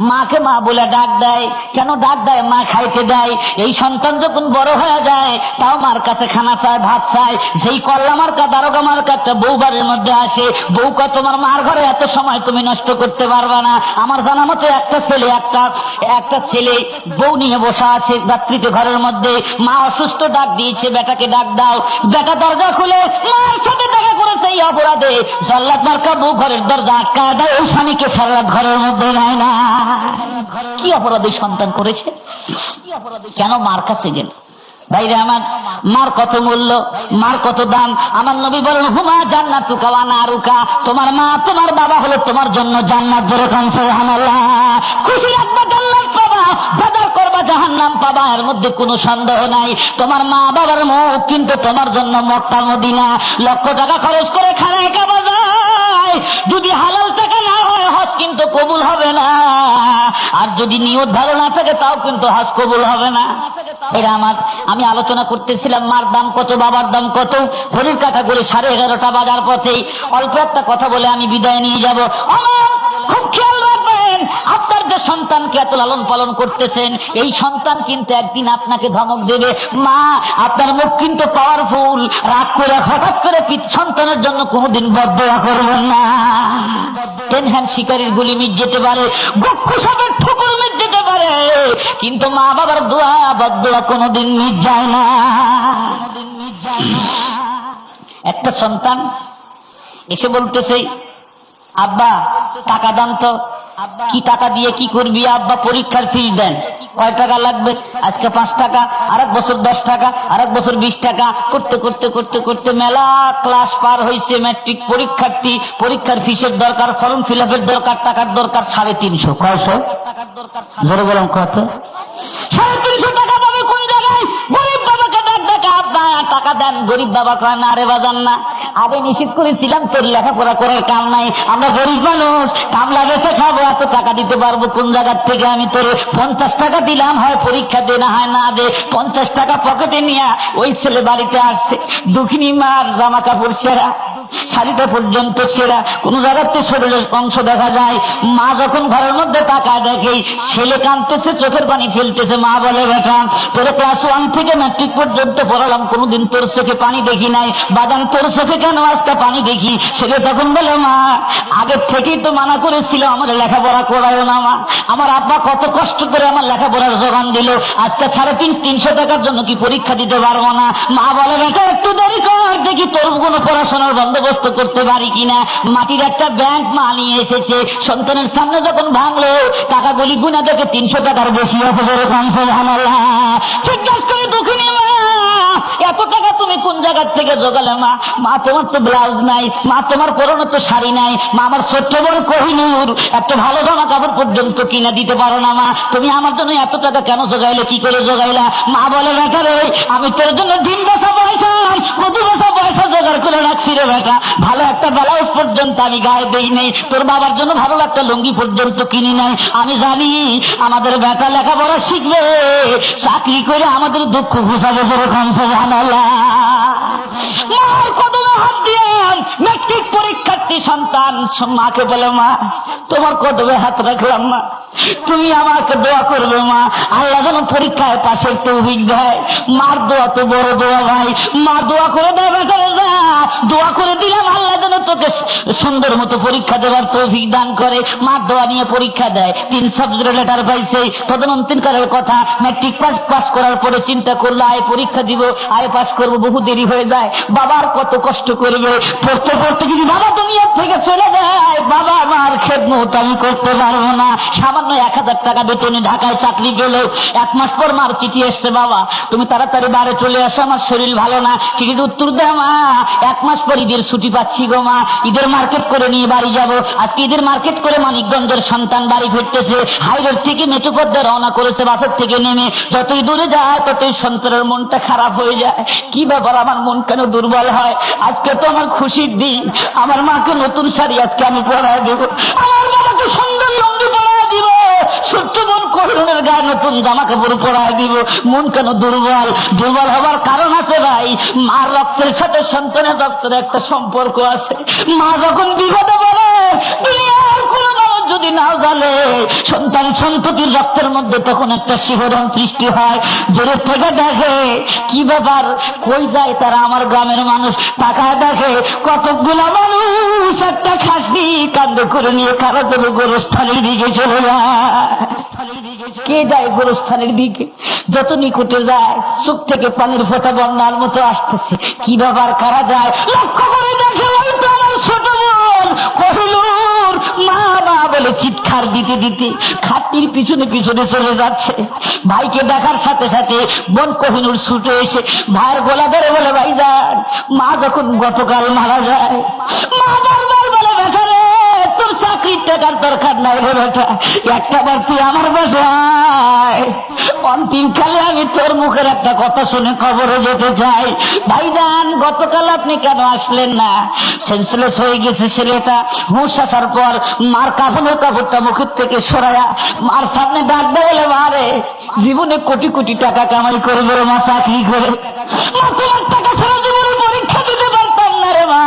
মাকে মা বলে ডাক দেয়। কেন ডাক দেয়? মা খাইতে দেয়। এই সন্তান যখন বড় হয়ে যায় তাও মার কাছে খানা চায়, ভাত চায়। যেই কল্লা মার্কা, দারোগা মার্কা একটা বউ বাড়ির মধ্যে আসে, বউ কয় তোমার মার ঘরে এত সময় তুমি নষ্ট করতে পারবা না। আমার জানা মতো একটা ছেলে বউ নিয়ে বসা আছে রাত্রিতে ঘরের মধ্যে। মা অসুস্থ, ডাক দিয়েছে বেটাকে ডাক দাও। বেটা দরজা খুলে মার সাথে দেখা করেছে। এই অপরাধে জল্লাদ মার্কা বউ ঘরের দরজা আটকায় দেয়। ওই স্বামীকে সারা রাত ঘরের মধ্যে নেয় না। কি অপরাধ এই সন্তান করেছে? কেন মার কাছে গেল? ভাইরে আমার, মার কত মূল্য, মার কত দাম। আমার নবী বলেন হুমা জান্নাতুকা ওয়া নারুকা। তোমার মা তোমার বাবা হলো তোমার জন্য জান্নাত। ধরে কান সুবহানাল্লাহ। খুশি রাখবা জান্নাত পাবা, বাজার করবা জাহান্নাম পাবা, এর মধ্যে কোনো সন্দেহ নাই। তোমার মা বাবার মুখ কিন্তু তোমার জন্য মক্কা মদিনা। লক্ষ টাকা খরচ করে খানায় কাবা যায়, যদি হালাল টাকা না হয় হজ কিন্তু কবুল হবে না। আর যদি নিয়ত ভালো না থাকে তাও কিন্তু হজ কবুল হবে না। এরা আমার, আমি আলোচনা করতেছিলাম মার দাম কত, বাবার দাম কত। ঘড়ির কাঁটা করে 11:30 বাজার পথেই অল্প একটা কথা বলে আমি বিদায় নিয়ে যাব। আমার খুব খেয়াল রাখবেন, আপনার যে সন্তানকে এত লালন পালন করতেছেন, এই সন্তান কিন্তু একদিন আপনাকে ধমক দেবে। মা, আপনার মুখ কিন্তু পাওয়ারফুল। রাগ করে হঠাৎ করে সন্তানের জন্য কোনোদিন বদদোয়া করবেন না। 10 হ্যান্ড শিকারীর গুলি মিট যেতে পারে, বক্ষু সাপের ঠুকুর মিট যেতে পারে, কিন্তু মা বাবার দোয়া বদদোয়া কোনোদিন মিট যায় না। একটা সন্তান এসে বলতেছে আব্বা টাকা দাম তো। কি টাকা দিয়ে কি করবি আব্বা? পরীক্ষার ফিস দেন। কয় টাকা লাগবে? আজকে 5 টাকা, আরেক বছর 10 টাকা, আরেক বছর 20 টাকা, করতে করতে করতে করতে মেলা ক্লাস পার হয়েছে। ম্যাট্রিক পরীক্ষার্থী, পরীক্ষার ফিসের দরকার, ফর্ম ফিল আপের দরকার, টাকার দরকার 350। কয়শো? জোরে বলুন কত? 350 টাকা পাবে কোন জায়গায়? গরিব বাবাকে ডাক ডাকা আব্বা টাকা দেন। গরিব বাবা কয় না রে বাজান না, আগে নিষেধ করেছিলাম তোর লেখাপড়া করার কাম নাই, আমরা গরিব মানুষ, কামলা বেঁচে খাবো, এত টাকা দিতে পারবো কোন জায়গার থেকে? আমি তোর 50 টাকা দিলাম, হয় পরীক্ষা দে না হয় না দে। 50 টাকা পকেটে নিয়ে ওই ছেলে বাড়িতে আসছে। দুঃখিনী মার জামা কাপড় ছেঁড়া, শাড়িটা পর্যন্ত ছেঁড়া, কোন জায়গাতে শরীরের অংশ দেখা যায়। মা যখন ঘরের মধ্যে তাকায় দেখে ছেলে কাঁদতেছে, চোখের পানি ফেলতেছে। মা বলে বেটা তোর ক্লাস 1 থেকে ম্যাট্রিক পর্যন্ত পড়ালাম, কোনোদিন তোর চোখে পানি দেখি নাই, বাদাম তোর চোখে কেন আজকে পানি দেখি? ছেলে তখন বলে মা আগের থেকেই তো মানা করেছিল আমার লেখাপড়া করায়ও না। মা, আমার আব্বা কত কষ্ট করে আমার লেখাপড়ার যোগান দিল, আজকে 350 টাকার জন্য কি পরীক্ষা দিতে পারবো না? মা বলে বেটা একটু দেরি কর, দেখি তোর কোনো পড়াশোনার বন্দোবস্ত করতে পারি কিনা। মাটির একটা ব্যাংক মা নিয়ে এসেছে, সন্তানের সামনে যখন ভাঙলো টাকাগুলি গুনা দেখে 300 টাকার বেশি হবে। জিজ্ঞাসা করে দুঃখিনী মা এত টাকা তুমি কোন জায়গার থেকে জোগালে? মা, মা তোমার তো ব্লাউজ নাই, মা তোমার পরনে তো শাড়ি নাই, মা আমার ছোট্ট বোন কোহিনূর একটা ভালো জামা কাপড় পর্যন্ত কিনা দিতে পারো না। মা তুমি আমার জন্য এত টাকা কেন জোগাইলে? কি করে জোগাইলা? মা বলে বেটা রে আমি তোর জন্য ডিম বেচা পয়সা, কদু বেচা পয়সা জোগাড় করে রাখছি রে বেটা। ভালো একটা ব্লাউজ পর্যন্ত আমি গায়ে দেই নাই, তোর বাবার জন্য ভালো একটা লুঙ্গি পর্যন্ত কিনি নাই। আমি জানি আমাদের বেটা লেখাপড়া শিখবে, চাকরি করে আমাদের দুঃখ ঘুষাবে। মার কদমে হাত দিয়ে ম্যাট্রিক পরীক্ষার্থী সন্তান মাকে বলে মা তোমার কদমে হাত রাখলাম, মা তুমি আমাকে দোয়া করবে। মা আল্লাহ যেন পরীক্ষায় পাশের তৌফিক দেয়। মার দোয়া তো বড় দোয়া ভাই, মা দোয়া করে দেয় বেটারে যা দোয়া করে দিলাম আল্লাহ যেন তোকে সুন্দর মতো পরীক্ষা দেওয়ার তৌফিক দান করে। মার দোয়া নিয়ে পরীক্ষা দেয়, 3 সাবজেক্টের লেটার পাইছে। তদনন্তকালের কথা, ম্যাট্রিক পাস করার পরে চিন্তা করলো আয় পরীক্ষা দিব, আয় পাস করবো, বহু দেরি হয়ে যায়। বাবার কত কষ্ট করবে, পড়তে পড়তে যদি বাবা দুনিয়ার থেকে চলে যায়, বাবা আমার খেদমত আমি করতে পারবো না। সামান্য 1000 টাকা বেতনে ঢাকায় চাকরি গেল, 1 মাস পর মার চিঠি এসছে, বাবা তুমি তাড়াতাড়ি বাড়ি চলে আসো, আমার শরীর ভালো না। চিঠির উত্তর দেয়, মা 1 মাস পর ঈদের ছুটি পাচ্ছি গো মা, ঈদের মার্কেট করে নিয়ে বাড়ি যাব। আজকে ঈদের মার্কেট করে মানিকগঞ্জের সন্তান বাড়ি ফিরতেছে, হাইরোড থেকে মেট্রোপথে রওনা করেছে, বাসের থেকে নেমে যতই দূরে যায় ততই সন্তানের মনটা খারাপ হয়ে যায়। কি ব্যাপার, আমার মন কেন দুর্বল হয়? আজকে তো আমার খুশির দিন, আমার মাকে নতুন শাড়ি আজকে আমি পরায় দেব, আমার বাবাকে সুন্দর লুঙ্গি পরায় দিব, ছোট্ট বোন করুণের গায়ে নতুন জামা কাপড় পরায় দিব। মন কেন দুর্বল? দুর্বল হবার কারণ আছে ভাই, মার রক্তের সাথে সন্তানের রক্তের একটা সম্পর্ক আছে। মা যখন বিপদে পড়ে, দুনিয়ার কোন মানুষ যদি নাও জানে, সন্তান সন্ততির রক্তের মধ্যে তখন একটা শিহরণ সৃষ্টি হয়। দূরের থেকে দেখে কি ব্যাপার, কই যায় তারা, আমার গ্রামের মানুষ তাকায় দেখে কতগুলো মানুষ একটা খাসি কান্দে করে নিয়ে কারো কোনো গোরস্থানের দিকে চলে যায়। কে যায় গোরস্থানের দিকে? যত নিকটে যায় চোখ থেকে পানির ফোঁটা বন্যার মতো আসতেছে। কি ব্যাপার, কারা যায়? লক্ষ্য করে দেখে ওই তো আমার ছোট বোন কহিলুর মা মা বলে চিৎকার দিতে দিতে খাটনির পিছনে পিছনে চলে যাচ্ছে। ভাইকে দেখার সাথে সাথে বোন কোহিনুর ছুটে এসে ভাইয়ের গলা ধরে বলে, ভাইজান মা যখন গতকাল মারা যায়, মা বারবার বলে, বেটা রে তোর চাকরির টাকার দরকার নাই রে বেটা, একটা বার তুই আমার বাসায় অন্তিমকালে আমি তোর মুখের একটা কথা শুনে কবরে যেতে চাই। ভাইজান গতকাল আপনি কেন আসলেন না? সেন্সলেস হয়ে গেছে ছেলেটা। হুঁশ আসার পর মার কাফনের কাপড়টা মুখের থেকে সরায়া মার সামনে ডাক দেয়, বলে মারে জীবনে কোটি কোটি টাকা কামাই করবে মা চাকরি করে, মা তোমার টাকা ছাড়া জীবনে পরীক্ষা দিতে পারতাম না রে মা,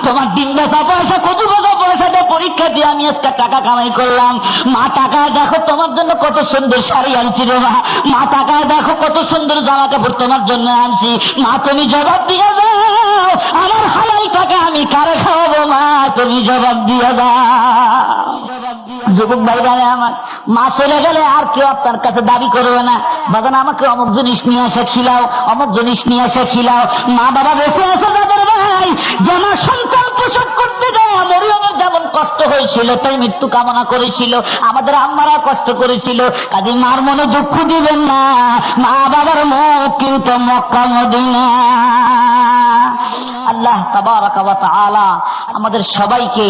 তোমার দিন বেচা পয়সা কচু বেচা পয়সা দিয়ে পরীক্ষা দিয়ে আমি একটা টাকা কামাই করলাম। মা টাকায় দেখো তোমার জন্য কত সুন্দর শাড়ি আনছি রে মা, মা টাকায় দেখো কত সুন্দর জামা কাপড় তোমার জন্য আনছি। মা তুমি জবাব দিয়ে দাও, আমার হালাল টাকা আমি কারে খাওয়াবো? মা তুমি জবাব দিয়ে দাও। যুবক ভাইরা আমার, মা চলে গেলে আর কেউ আপনার কাছে দাবি করবে না, বাজান আমাকে অমুক জিনিস নিয়ে এসে খিলাও, অমুক জিনিস নিয়ে এসে খিলাও। মা বাবা বেঁচে আছে তাদের ভাই, যেন সন্তান প্রসব করতে যায় মরিয়মের যেমন কষ্ট হয়েছিল তাই মৃত্যু কামনা করেছিল, আমাদের আম্মারা কষ্ট করেছিল। কাজে মার মনে দুঃখ দিবেন না, মা বাবার মুখ কিন্তু মক্কা মদিনা। আল্লাহ তাবারাক ওয়া তাআলা আমাদের সবাইকে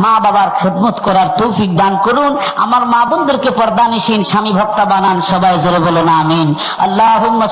মা বাবার খেদমত করার তৌফিক দান করুন। আমার মা বোনদেরকে পর্দানিশীন স্বামী ভক্তা বানান। সবাই জোরে বলেন আমিন। আল্লাহুম্মা